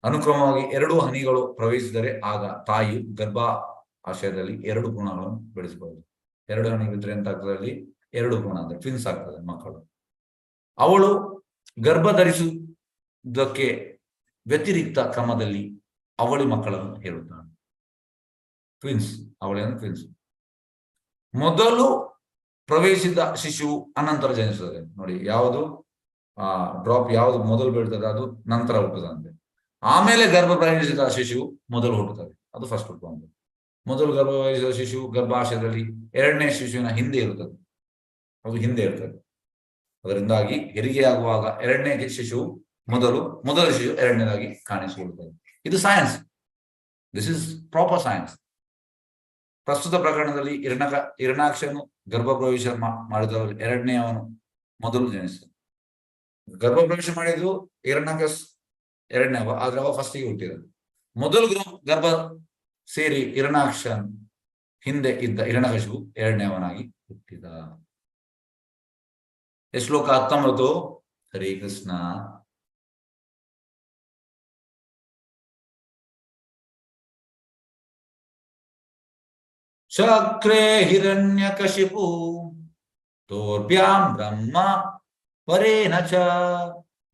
ಅನುಕ್ರಮವಾಗಿ 2 ಹನಿಗಳು ಪ್ರವೇಶಿಸಿದರೆ ಆಗ ತಾಯಿಯು ಗರ್ಭಾಶಯದಲ್ಲಿ 2 ಗುಣಗಳನ್ನು ಬೆಳೆಸಬಹುದು. 2 ಹನಿ ಬಿದ್ದರೆ ಎಂತ ಆಗ್ತದೆ? ಅಲ್ಲಿ 2 ಗುಣ ಅಂದ್ರೆ ಟ್ವಿನ್ಸ್ ಆಗ್ತದೆ ಮಕ್ಕಳು. ಅವಳು ಗರ್ಭ ಧರಿಸುವುದಕ್ಕೆ ವ್ಯತಿರಿಕ್ತ ಕ್ರಮದಲ್ಲಿ ಅವಳಿ ಮಕ್ಕಳನ್ನು ಹೇಳುತ್ತಾಳೆ. ಟ್ವಿನ್ಸ್, ಅವಳೇನು ಟ್ವಿನ್ಸ್. ಮೊದಲು ಪ್ರವೇಶಿಸಿದ ಶಿಶುವು ಅನಂತರ ಜನಿಸುತ್ತದೆ. ನೋಡಿ, ಯಾವುದು ಡ್ರಾಪ್ ಯಾವುದು ಮೊದಲು ಬೀಳ್ತದೆ ಅದು ನಂತರ ಹುಟ್ಟುದಂತೆ. ಆಮೇಲೆ ಗರ್ಭ ಪ್ರವೇಶಿಸಿದ ಶಿಶುವು ಮೊದಲು ಹುಟ್ಟುತ್ತದೆ, ಅದು ಫಸ್ಟ್ ಹುಟ್ಟುವಂತೆ. ಮೊದಲು ಗರ್ಭ ಪ್ರವೇಶಿಸಿದ ಶಿಶುವು ಗರ್ಭಾಶಯದಲ್ಲಿ 2ನೇ ಶಿಶುವಿನ ಹಿಂದೆ ಇರುತ್ತದೆ, ಅದು ಹಿಂದೆ ಇರ್ತದೆ. ಅದರಿಂದಾಗಿ ಹೆರಿಗೆಯಾಗುವಾಗ 2ನೇ ಶಿಶುವು ಮೊದಲ ಶಿಶು 2ನೇದಾಗಿ ಕಾಣಿಸಿಕೊಳ್ಳುತ್ತದೆ. ಇದು science. This is proper science. ಪ್ರಸ್ತುತ ಪ್ರಕರಣದಲ್ಲಿ ಹಿರಣ್ಯಾಕ್ಷನು ಗರ್ಭ ಪ್ರವೇಶ ಮಾಡಿದವರು 2ನೇಯವನು ಮೊದಲು ಜನಿಸಿದ. ಗರ್ಭ ಪ್ರವೇಶ ಮಾಡಿದ್ರು ಹಿರಣ್ಯಾಕ್ಷ 2ನೇವ, ಆದ್ರೆ ಅವ ಫಸ್ಟಿಗೆ ಹುಟ್ಟಿರೋದು. ಮೊದಲು ಗರ್ಭ ಸೇರಿ ಹಿರಣ್ಯಾಕ್ಷನ್ ಹಿಂದೆ ಇದ್ದ ಹಿರಣ್ಯಕಶಿಪು 2ನೇವನಾಗಿ ಹುಟ್ಟಿದ. ಶ್ಲೋಕ 19. ಹರೇ ಕೃಷ್ಣ. ಚಕ್ರೇ ಹಿರಣ್ಯಕಶಿಪು ತೋರ್ಭ್ಯಾಂ ಬ್ರಹ್ಮ ಪರೇಣ ಚ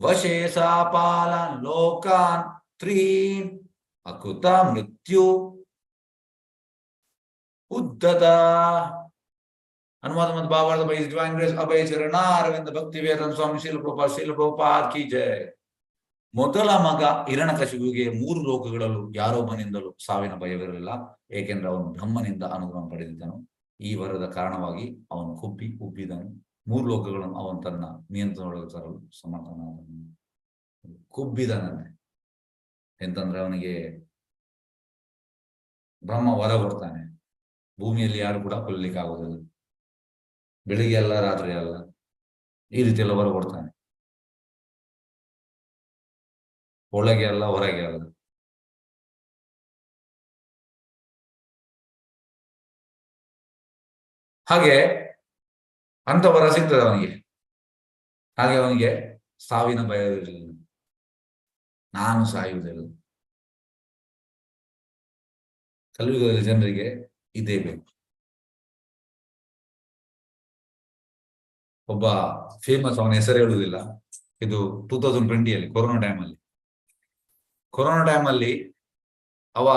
ವಶೇ ಸಾಪಾಲನ್ ಲೋಕಾನ್ ತ್ರೀನ್ ಅಕೃತ ಮೃತ್ಯು ಉದ್ದತ. ಅನುವಾದ ಮತ್ತು ಭಾವಾರ್ಥ ಬೈ ಡಿವೈನ್ ಗ್ರೇಸ್ ಅಭಯ ಚರಣಾರವಿಂದ ಭಕ್ತಿವೇದಾಂತ ಸ್ವಾಮಿ ಶಿಲಪ್ರಭುಪಾದ ಕಿ ಜಯ. ಮೊದಲ ಮಗ ಹಿರಣ್ಯಕಶಿಪುವಿಗೆ 3 ಲೋಕಗಳಲ್ಲೂ ಯಾರೊಬ್ಬನಿಂದಲೂ ಸಾವಿನ ಭಯವಿರಲಿಲ್ಲ, ಏಕೆಂದ್ರೆ ಅವನು ಬ್ರಹ್ಮನಿಂದ ಅನುಗ್ರಹ ಪಡೆದಿದ್ದನು. ಈ ವರದ ಕಾರಣವಾಗಿ ಅವನು ಉಬ್ಬಿದನು. 3 ಲೋಕಗಳನ್ನು ಅವನು ತನ್ನ ನಿಯಂತ್ರಣದೊಳಗೆ ತರಲು ಸಮರ್ಥನಾದನು. ಕುಬ್ಬಿದನಂತೆ ಎಂತಂದ್ರೆ ಅವನಿಗೆ ಬ್ರಹ್ಮ ವರ ಕೊಡ್ತಾನೆ. ಭೂಮಿಯಲ್ಲಿ ಯಾರು ಕೂಡ ಕೊಲ್ಲಲಿಕ್ಕೆ ಆಗೋದಿಲ್ಲ, ಬೆಳಿಗ್ಗೆ ಅಲ್ಲ ರಾತ್ರಿ ಅಲ್ಲ, ಈ ರೀತಿ ಎಲ್ಲ ವರ ಕೊಡ್ತಾನೆ. ಒಳಗೆ ಅಲ್ಲ ಹೊರಗೆ ಅಲ್ಲ. ಹಾಗೆ ಅಂತ ವರ ಸಿಗ್ತದೆ ಅವನಿಗೆ. ಹಾಗೆ ಅವನಿಗೆ ಸಾವಿನ ಭಯವಿರಲಿಲ್ಲ. ನಾನು ಸಾಯುವುದಿಲ್ಲ. ಕಲಿಯುಗದಲ್ಲಿ ಜನರಿಗೆ ಇದೇ ಬೇಕು. ಒಬ್ಬ ಫೇಮಸ್, ಅವನ ಹೆಸರು ಹೇಳುವುದಿಲ್ಲ, ಇದು 2020 ಕೊರೋನಾ ಟೈಮಲ್ಲಿ ಅವ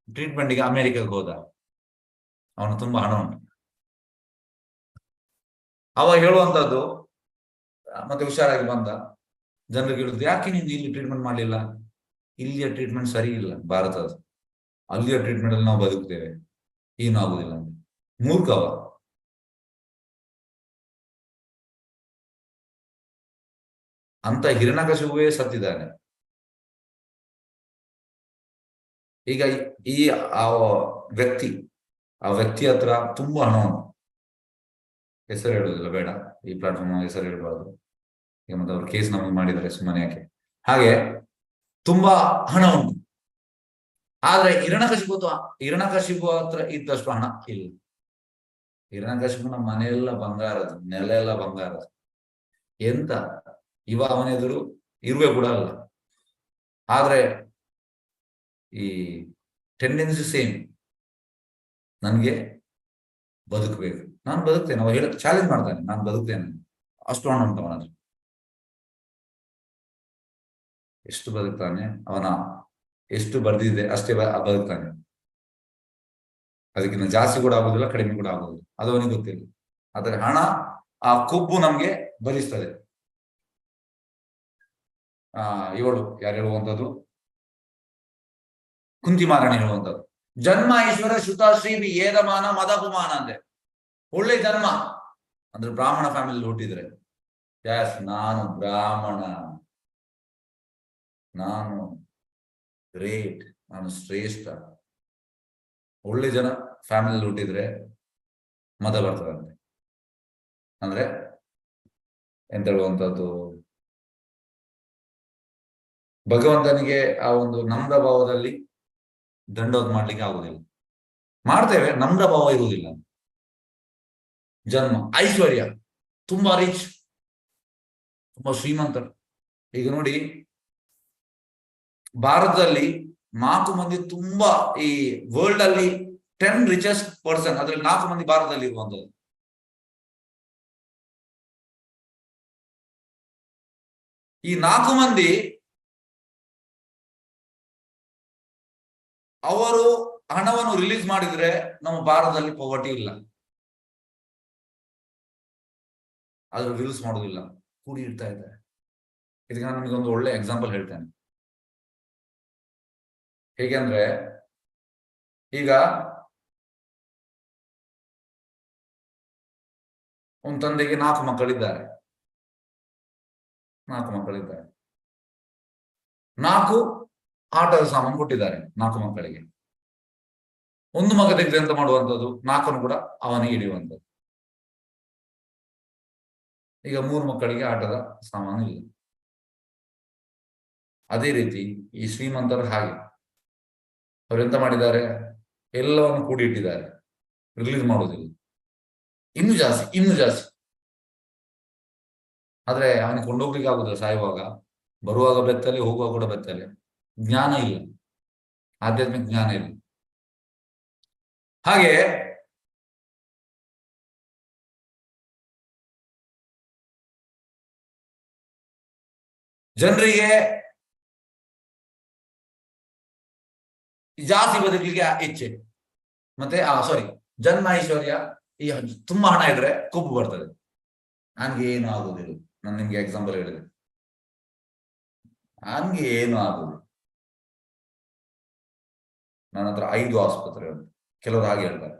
ಟ್ರೀಟ್ಮೆಂಟ್ಗೆ ಅಮೆರಿಕಕ್ಕೆ ಹೋದ. ಅವನು ತುಂಬಾ ಹಣ ಉಂಟು. ಅವ ಹೇಳುವಂತದ್ದು, ಮತ್ತೆ ಹುಷಾರಾಗಿ ಬಂದ. ಜನರಿಗೆ ಹೇಳುದು, ಯಾಕೆ ನೀನು ಇಲ್ಲಿ ಟ್ರೀಟ್ಮೆಂಟ್ ಮಾಡಲಿಲ್ಲ? ಇಲ್ಲಿಯ ಟ್ರೀಟ್ಮೆಂಟ್ ಸರಿ ಇಲ್ಲ ಭಾರತದ, ಅಲ್ಲಿಯ ಟ್ರೀಟ್ಮೆಂಟ್ ಅಲ್ಲಿ ನಾವು ಬದುಕ್ತೇವೆ, ಏನು ಆಗುದಿಲ್ಲ ಅಂತ. ಮೂರ್ಖವ. ಅಂತ ಹಿರಣ್ಯಕಶಿಪುವೇ ಸತ್ತಿದ್ದಾನೆ. ಈಗ ಈ ಆ ವ್ಯಕ್ತಿ ಹತ್ರ ತುಂಬಾ ಹಣ ಉಂಟು. ಹೆಸರು ಹೇಳುವುದಿಲ್ಲ, ಬೇಡ, ಈ ಪ್ಲಾಟ್ಫಾರ್ಮ್ ಹೆಸರು ಹೇಳಬಾರ್ದು. ಈಗ ಮತ್ತೆ ಅವ್ರು ಕೇಸ್ ನಮಗೆ ಮಾಡಿದರೆ ಸುಮ್ಮನೆ ಯಾಕೆ. ಹಾಗೆ ತುಂಬಾ ಹಣ ಉಂಟು. ಆದ್ರೆ ಹಿರಣ್ಯಕಶಿಪು ಹತ್ರ ಇದ್ದಷ್ಟು ಹಣ ಇಲ್ಲ. ಹಿರಣ್ಯಕಶಿಪುನ ಮನೆಯೆಲ್ಲ ಬಂಗಾರದ, ನೆಲ ಎಲ್ಲ ಬಂಗಾರದ. ಎಂತ ಅವನ ಎದುರು ಇರುವೆ ಕೂಡ ಅಲ್ಲ. ಆದ್ರೆ ಈ ಟೆಂಡೆನ್ಸಿ ಸೇಮ್. ನನ್ಗೆ ಬದುಕಬೇಕು, ನಾನು ಬದುಕ್ತೇನೆ. ಅವ ಹೇಳ ಚಾಲೆಂಜ್ ಮಾಡ್ತಾನೆ, ನಾನು ಬದುಕ್ತೇನೆ. ಅಷ್ಟು ಹಣ ಉಂಟು ಅವನ. ಎಷ್ಟು ಬದುಕ್ತಾನೆ, ಅವನ ಎಷ್ಟು ಬರ್ದಿದೆ ಅಷ್ಟೇ ಬದುಕ್ತಾನೆ. ಅದಕ್ಕಿಂತ ಜಾಸ್ತಿ ಕೂಡ ಆಗುದಿಲ್ಲ, ಕಡಿಮೆ ಕೂಡ ಆಗುದಿಲ್ಲ. ಅದು ಅವನಿಗೆ ಗೊತ್ತಿಲ್ಲ. ಆದರೆ ಹಣ, ಆ ಕೊಬ್ಬು ನಮ್ಗೆ ಭರಿಸ್ತದೆ. ಇವಳು ಯಾರು ಹೇಳುವಂಥದ್ದು, ಕುಂತಿಮಾರಾಣಿ ಹೇಳುವಂಥದ್ದು, ಜನ್ಮ ಈಶ್ವರ ಶ್ರುತ ಶ್ರೀ ಏದಮಾನ ಮದಪಮಾನ ಅಂದೆ. ಒಳ್ಳೆ ಜನ್ಮ ಅಂದ್ರೆ ಬ್ರಾಹ್ಮಣ ಫ್ಯಾಮಿಲಿ ಹುಟ್ಟಿದ್ರೆ, ಯಾಸ್ ನಾನು ಬ್ರಾಹ್ಮಣ, ನಾನು ಗ್ರೇಟ್, ನಾನು ಶ್ರೇಷ್ಠ. ಒಳ್ಳೆ ಜನ ಫ್ಯಾಮಿಲಿ ಹುಟ್ಟಿದ್ರೆ ಮದ ಬರ್ತದಂತೆ. ಅಂದ್ರೆ ಎಂತ ಹೇಳುವಂಥದ್ದು, ಭಗವಂತನಿಗೆ ಆ ಒಂದು ನಮ್ರ ಭಾವದಲ್ಲಿ ದಂಡೋತ್ ಮಾಡ್ಲಿಕ್ಕೆ ಆಗುದಿಲ್ಲ. ಮಾಡ್ತೇವೆ, ನಮ್ರ ಭಾವ ಇರುವುದಿಲ್ಲ. ಜನ್ಮ ಐಶ್ವರ್ಯ, ತುಂಬಾ ರಿಚ್, ತುಂಬಾ ಶ್ರೀಮಂತರು. ಈಗ ನೋಡಿ, ಭಾರತದಲ್ಲಿ 4 ಮಂದಿ ತುಂಬಾ, ಈ ವರ್ಲ್ಡ್ ಅಲ್ಲಿ 10 ರಿಚೆಸ್ಟ್ ಪರ್ಸನ್, ಅದ್ರಲ್ಲಿ 4 ಮಂದಿ ಭಾರತದಲ್ಲಿ ಇರುವಂತದ್ದು. ಈ 4 ಮಂದಿ ಅವರು ಹಣವನ್ನು ರಿಲೀಸ್ ಮಾಡಿದ್ರೆ ನಮ್ಮ ಭಾರತದಲ್ಲಿ ಪವರ್ಟಿ ಇಲ್ಲ. ಆದ್ರೂ ರಿಲೀಸ್ ಮಾಡುವುದಿಲ್ಲ, ಕೂಡಿ ಇಡ್ತಾ ಇದ್ದಾರೆ. ಇದಕ್ಕೆ ನಾನು ನಿಮಗೊಂದು ಒಳ್ಳೆ ಎಕ್ಸಾಂಪಲ್ ಹೇಳ್ತೇನೆ. ಹೇಗೆಂದ್ರೆ, ಈಗ ಒಂದು ತಂದೆಗೆ 4 ಮಕ್ಕಳಿದ್ದಾರೆ. 4 ಆಟದ ಸಾಮಾನು ಕೊಟ್ಟಿದ್ದಾರೆ 4 ಮಕ್ಕಳಿಗೆ. ಒಂದು ಮಗ ತೆಗೆದು ಎಂತ ಮಾಡುವಂಥದ್ದು, 4 ಕೂಡ ಅವನಿಗೆ ಹಿಡಿಯುವಂಥದ್ದು. ಈಗ 3 ಮಕ್ಕಳಿಗೆ ಆಟದ ಸಾಮಾನು ಇಲ್ಲ. ಅದೇ ರೀತಿ ಈ ಶ್ರೀಮಂತರು ಹಾಗೆ, ಅವರೆಂತ ಮಾಡಿದ್ದಾರೆ, ಎಲ್ಲವನ್ನು ಕೂಡಿ ಇಟ್ಟಿದ್ದಾರೆ, ರಿಲೀಸ್ ಮಾಡುವುದಿಲ್ಲ. ಇನ್ನು ಜಾಸ್ತಿ. ಆದ್ರೆ ಅವನಿಗೆ ಕೊಂಡೋಗ್ಲಿಕ್ಕೆ ಆಗುದಿಲ್ಲ. ಸಾಯುವಾಗ, ಬರುವಾಗ ಬೆತ್ತಲೆ, ಹೋಗುವಾಗ ಕೂಡ ಬೆತ್ತಲೆ. ಜ್ಞಾನ ಇಲ್ಲ, ಆಧ್ಯಾತ್ಮಿಕ ಜ್ಞಾನ ಇಲ್ಲ. ಹಾಗೆ ಜನರಿಗೆ ಜಾಸ್ತಿ ಬದುಕಲಿಕ್ಕೆ ಇಚ್ಛೆ, ಮತ್ತೆ ಜನ್ಮ ಐಶ್ವರ್ಯ, ಈ ತುಂಬಾ ಹಣ ಇದ್ರೆ ಕೊಬ್ಬು ಬರ್ತದೆ. ನನ್ಗೆ ಏನು ಆಗುದಿಲ್ಲ. ನಾನು ನಿಮ್ಗೆ ಎಕ್ಸಾಂಪಲ್ ಹೇಳಿದೆ, ನನ್ಗೆ ಏನು ಆಗುದಿಲ್ಲ. ನನ್ನ ಹತ್ರ 5 ಆಸ್ಪತ್ರೆ ಉಂಟು. ಕೆಲವರು ಹಾಗೆ ಹೇಳ್ತಾರೆ,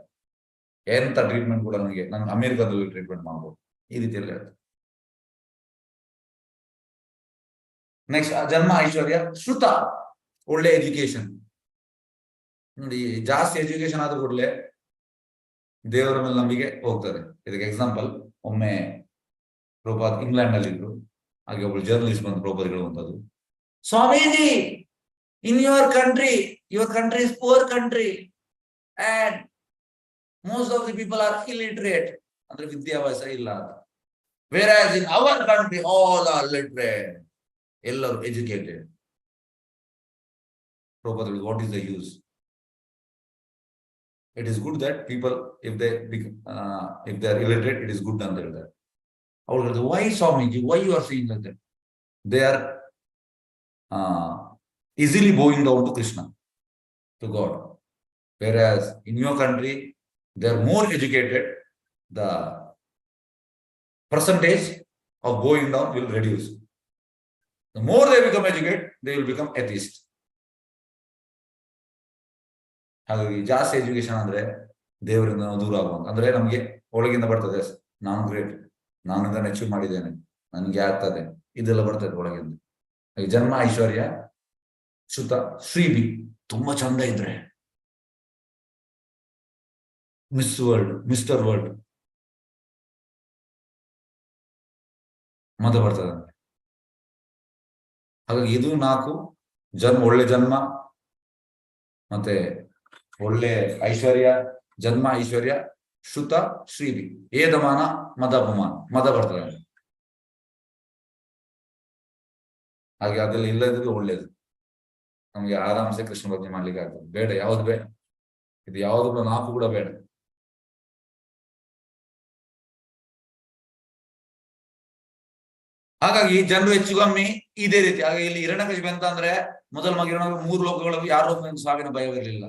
ಎಂತ ಟ್ರೀಟ್ಮೆಂಟ್ ಕೂಡ ನಾನು ಅಮೆರಿಕದಲ್ಲಿ ಟ್ರೀಟ್ಮೆಂಟ್ ಮಾಡ್ಬೋದು, ಈ ರೀತಿಯಲ್ಲಿ ಹೇಳ್ತಾರೆ. ನೆಕ್ಸ್ಟ್, ಜನ್ಮ ಐಶ್ವರ್ಯ, ಶ್ರುತ, ಒಳ್ಳೆ ಎಜುಕೇಶನ್. ನೋಡಿ, ಜಾಸ್ತಿ ಎಜುಕೇಶನ್ ಆದ ಕೂಡಲೇ ದೇವರ ಮೇಲೆ ನಂಬಿಕೆ ಹೋಗ್ತದೆ. ಇದಕ್ಕೆ ಎಕ್ಸಾಂಪಲ್, ಒಮ್ಮೆ ಪ್ರಭುಪಾದ್ ಇಂಗ್ಲೆಂಡ್ ನಲ್ಲಿ ಇದ್ರು. ಹಾಗೆ ಒಬ್ಬಳು ಜರ್ನಲಿಸ್ಟ್ ಬಂದು ಪ್ರಭುಪಾದ್ ಹೇಳುವಂತದ್ದು, Swamiji, in your country is poor country and most of the people are illiterate. ಅಂದ್ರೆ ವಿದ್ಯಾಭ್ಯಾಸ ಇಲ್ಲ ಅಂತ. Whereas in our country, all are literate, ಎಲ್ಲರೂ educated. Prabhupada, what is the use? It is good that people, if they are illiterate, it is good ಅಂತ ಹೇಳ್ತಾರೆ. ಅವ್ರು ಹೇಳಿದ್ರು, why Swamiji, why you are saying like that? They are easily bowing down to Krishna, to God. Whereas in your country, they are more educated, the percentage of bowing down will reduce. The more they become educated, they will become atheist. ಹಾಗಾಗಿ ಜಾಸ್ತಿ education ಅಂದ್ರೆ ದೇವರಿಂದ ನಾವು ದೂರ ಆಗುವಂತ, ಅಂದ್ರೆ ನಮ್ಗೆ ಒಳಗಿಂದ ಬರ್ತದೆ, ನಾನು ಗ್ರೇಟ್, ನಾನು ಇದನ್ನು ಅಚೀವ್ ಮಾಡಿದ್ದೇನೆ, ನನ್ಗೆ ಆಗ್ತದೆ, ಇದೆಲ್ಲ ಬರ್ತದೆ ಒಳಗಿಂದ. ಜನ್ಮ ಐಶ್ವರ್ಯ ಸುತ ಶ್ರೀಬಿ ತುಂಬಾ ಚಂದ ಇದ್ರೆ ಮಿಸ್ ವರ್ಲ್ಡ್, ಮಿಸ್ಟರ್ ವರ್ಲ್ಡ್ ಮತ ಬರ್ತದೆ. ಹಾಗಾಗಿ ಇದು 4 ಜನ್ಮ, ಒಳ್ಳೆ ಜನ್ಮ, ಮತ್ತೆ ಒಳ್ಳೆ ಐಶ್ವರ್ಯ, ಜನ್ಮ ಐಶ್ವರ್ಯ, ಶ್ರುತ ಶ್ರೀಬಿ, ಏದಮಾನ ಮದ ಅಪಮಾನ, ಮದ ಬರ್ತದೆ. ಹಾಗೆ ಅದೆಲ್ಲ ಇಲ್ಲದಿದ್ರೆ ಒಳ್ಳೇದು, ನಮ್ಗೆ ಆರಾಮ್ಸೆ ಕೃಷ್ಣ ಭಕ್ತಿ ಮಾಡ್ಲಿಕ್ಕೆ ಆಗ್ತದೆ. ಬೇಡ, ಯಾವ್ದು ಬೇಡ, ಇದು ಯಾವ್ದು ಕೂಡ 4 ಕೂಡ ಬೇಡ. ಹಾಗಾಗಿ ಜನರು ಹೆಚ್ಚು ಕಮ್ಮಿ ಇದೇ ರೀತಿ. ಹಾಗೆ ಇಲ್ಲಿ ಹಿರಣ್ಯಕಶಿಪು ಅಂತ ಅಂದ್ರೆ ಮೊದಲ ಮಗ 3 ಲೋಕಗಳು, ಯಾರು ಸಾವಿನ ಭಯವಿರಲಿಲ್ಲ.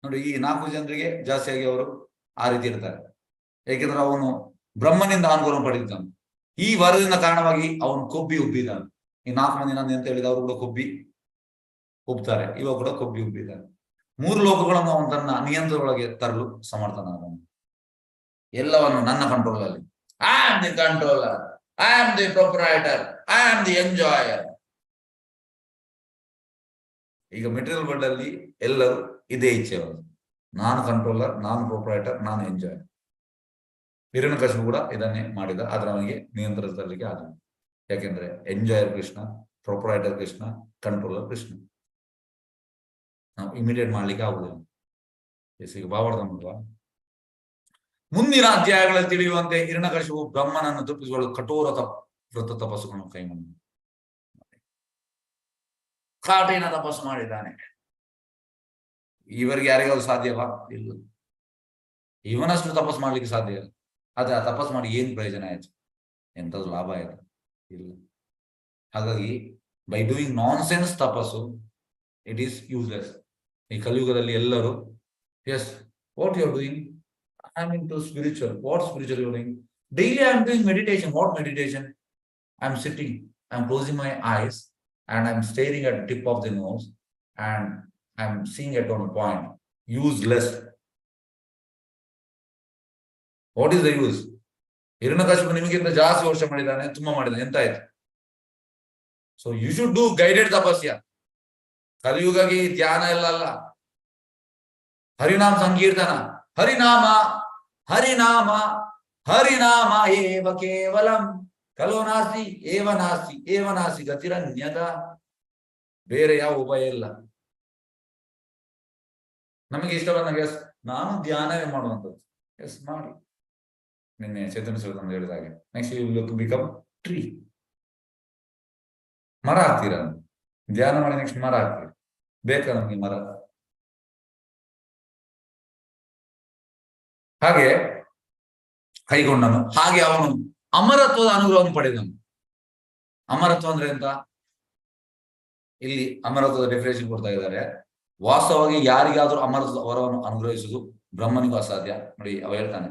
ನೋಡಿ, ಈ 4 ಜನರಿಗೆ ಜಾಸ್ತಿಯಾಗಿ ಅವರು ಆ ರೀತಿ ಇರ್ತಾರೆ. ಏಕೆಂದ್ರೆ ಅವನು ಬ್ರಹ್ಮನಿಂದ ಅನುಗ್ರಹ ಪಡೆದಿದ್ದಾನೆ. ಈ ವರದಿಂದ ಕಾರಣವಾಗಿ ಅವನು ಕೊಬ್ಬಿ ಉಬ್ಬಿದ್ದಾನೆ. ಈ 4 ಮಂದಿ ನಂದು ಅಂತ ಹೇಳಿದ ಅವರು ಕೂಡ ಕೊಬ್ಬಿ ಉಬ್ತಾರೆ, ಇವಾಗ ಕೂಡ ಕೊಬ್ಬಿ ಉಬ್ಬಿದ್ದಾನೆ. 3 ಲೋಕಗಳನ್ನು ಅವನು ತನ್ನ ನಿಯಂತ್ರಣದೊಳಗೆ ತರಲು ಸಮರ್ಥನಾದನು. ಎಲ್ಲವನ್ನು ನನ್ನ ಕಂಟ್ರೋಲ್ ಅಲ್ಲಿ. I am the controller, I am the proprietor, I am the enjoyer. ಈಗ ಮೆಟೀರಿಯಲ್ ವರ್ಲ್ಡ್ ಅಲ್ಲಿ ಎಲ್ಲರೂ ಇದೇ ಇಚ್ಛೆ ಅವರು, ನಾನು ಕಂಟ್ರೋಲರ್, ನಾನು ಪ್ರೊಪ್ರೈಟರ್, ನಾನು ಎಂಜಾಯರ್. ಹಿರಣ್ಯಕಶಿಪು ಕೂಡ ಇದನ್ನೇ ಮಾಡಿದ, ಆದ್ರೆ ಅವನಿಗೆ ನಿಯಂತ್ರಣ ತರಲಿಕ್ಕೆ ಆಗಲ್ಲ. ಯಾಕೆಂದ್ರೆ enjoyer Krishna, proprietor Krishna, controller Krishna. ನಾವು ಇಮಿಡಿಯೇಟ್ ಮಾಡ್ಲಿಕ್ಕೆ ಆಗುದಿಲ್ಲ. ಈಗ ಭಾವಾರ್ಥ ಮಾಡುವ ಮುಂದಿನ ಅಧ್ಯಾಯಗಳಲ್ಲಿ ತಿಳಿಯುವಂತೆ ಹಿರಣ್ಯಕಶಿಪು ಬ್ರಹ್ಮನನ್ನು ತಪ್ಪಿಸಿಕೊಳ್ಳಲು ಕಠೋರ ವ್ರತ ತಪಸ್ಸುಗಳನ್ನು ಕೈಗೊಂಡು ಕಾಟಿನ ತಪಸ್ಸು ಮಾಡಿದ್ದಾನೆ. ಇವರಿಗೆ ಯಾರಿಗಾದ್ರು ಸಾಧ್ಯವಾ? ಇಲ್ಲ. ಇವನಷ್ಟು ತಪಸ್ಸು ಮಾಡ್ಲಿಕ್ಕೆ ಸಾಧ್ಯ ಇಲ್ಲ. ಆದ್ರೆ ಆ ತಪಸ್ಸು ಮಾಡಿ ಏನ್ ಪ್ರಯೋಜನ ಆಯ್ತು? ಎಂಥದ್ದು ಲಾಭ ಆಯ್ತು? ಇಲ್ಲ. ಹಾಗಾಗಿ ಬೈ ಡೂಯಿಂಗ್ ನಾನ್ ಸೆನ್ಸ್ ತಪಸ್ಸು, ಇಟ್ ಈಸ್ ಯೂಸ್ಲೆಸ್. ಈ ಕಲಿಯುಗದಲ್ಲಿ ಎಲ್ಲರೂ, yes, what you are doing? I am into spiritual. What spiritual you are doing? Daily I am doing meditation. What meditation? I am sitting, I am closing my eyes, and I am staring at the tip of the nose, and I am seeing at one point. Useless. What is the use? Hiranyakashipu ನಿಮಗಿಂತ ಜಾಸ್ತಿ ವರ್ಷ ಮಾಡಿದ್ದಾನೆ, ತುಂಬಾ ಮಾಡಿದ್ದಾನೆ, ಎಂತ ಆಯ್ತು? So you should do guided tapasya. ಕಲಿಯುಗಾಗಿ ಧ್ಯಾನ ಎಲ್ಲ ಅಲ್ಲ, ಹರಿನಾಮ ಸಂಕೀರ್ತನ. ಹರಿನಾಮ ಹರಿನಾಮ ಹರಿನಾಮ ಏವ ಕೇವಲಂ ಕಲೋ ನಾಸ್ತಿ ಏವ ನಾಸ್ತಿ ಏವ ನಾಸ್ತಿ ಗತಿರನ್ಯದ. ಬೇರೆ ಯಾವ ಉಪಾಯ ಇಲ್ಲ. ನಮಗೆ ಇಷ್ಟ ಬಂದಾಗ ಎಸ್, ನಾನು ಧ್ಯಾನವೇ ಮಾಡುವಂಥದ್ದು, ಎಸ್ ಮಾಡಿ. ನಿನ್ನೆ ಚೇತನ ಹೇಳಿದಾಗೆ next you will become tree. ಮರ ಆಗ್ತೀರ, ಧ್ಯಾನ ಮಾಡಿ ನೆಕ್ಸ್ಟ್ ಮರ ಆಗ್ತೀರ. ಬೇಕಾ ನಮ್ಗೆ ಮರ? ಹಾಗೆ ಕೈಗೊಂಡನು. ಹಾಗೆ ಅವನು ಅಮರತ್ವದ ಅನುಗ್ರಹವನ್ನು ಪಡೆದನು. ಅಮರತ್ವ ಅಂದ್ರೆ ಎಂತ? ಇಲ್ಲಿ ಅಮರತ್ವದ ಡೆಫಿನೇಷನ್ ಕೊಡ್ತಾ ಇದ್ದಾರೆ. ವಾಸ್ತವವಾಗಿ ಯಾರಿಗಾದ್ರೂ ಅಮರತ್ವದ ವರವನ್ನು ಅನುಗ್ರಹಿಸುವುದು ಬ್ರಹ್ಮನಿಗೂ ಅಸಾಧ್ಯ. ನೋಡಿ, ಅವ ಹೇಳ್ತಾನೆ,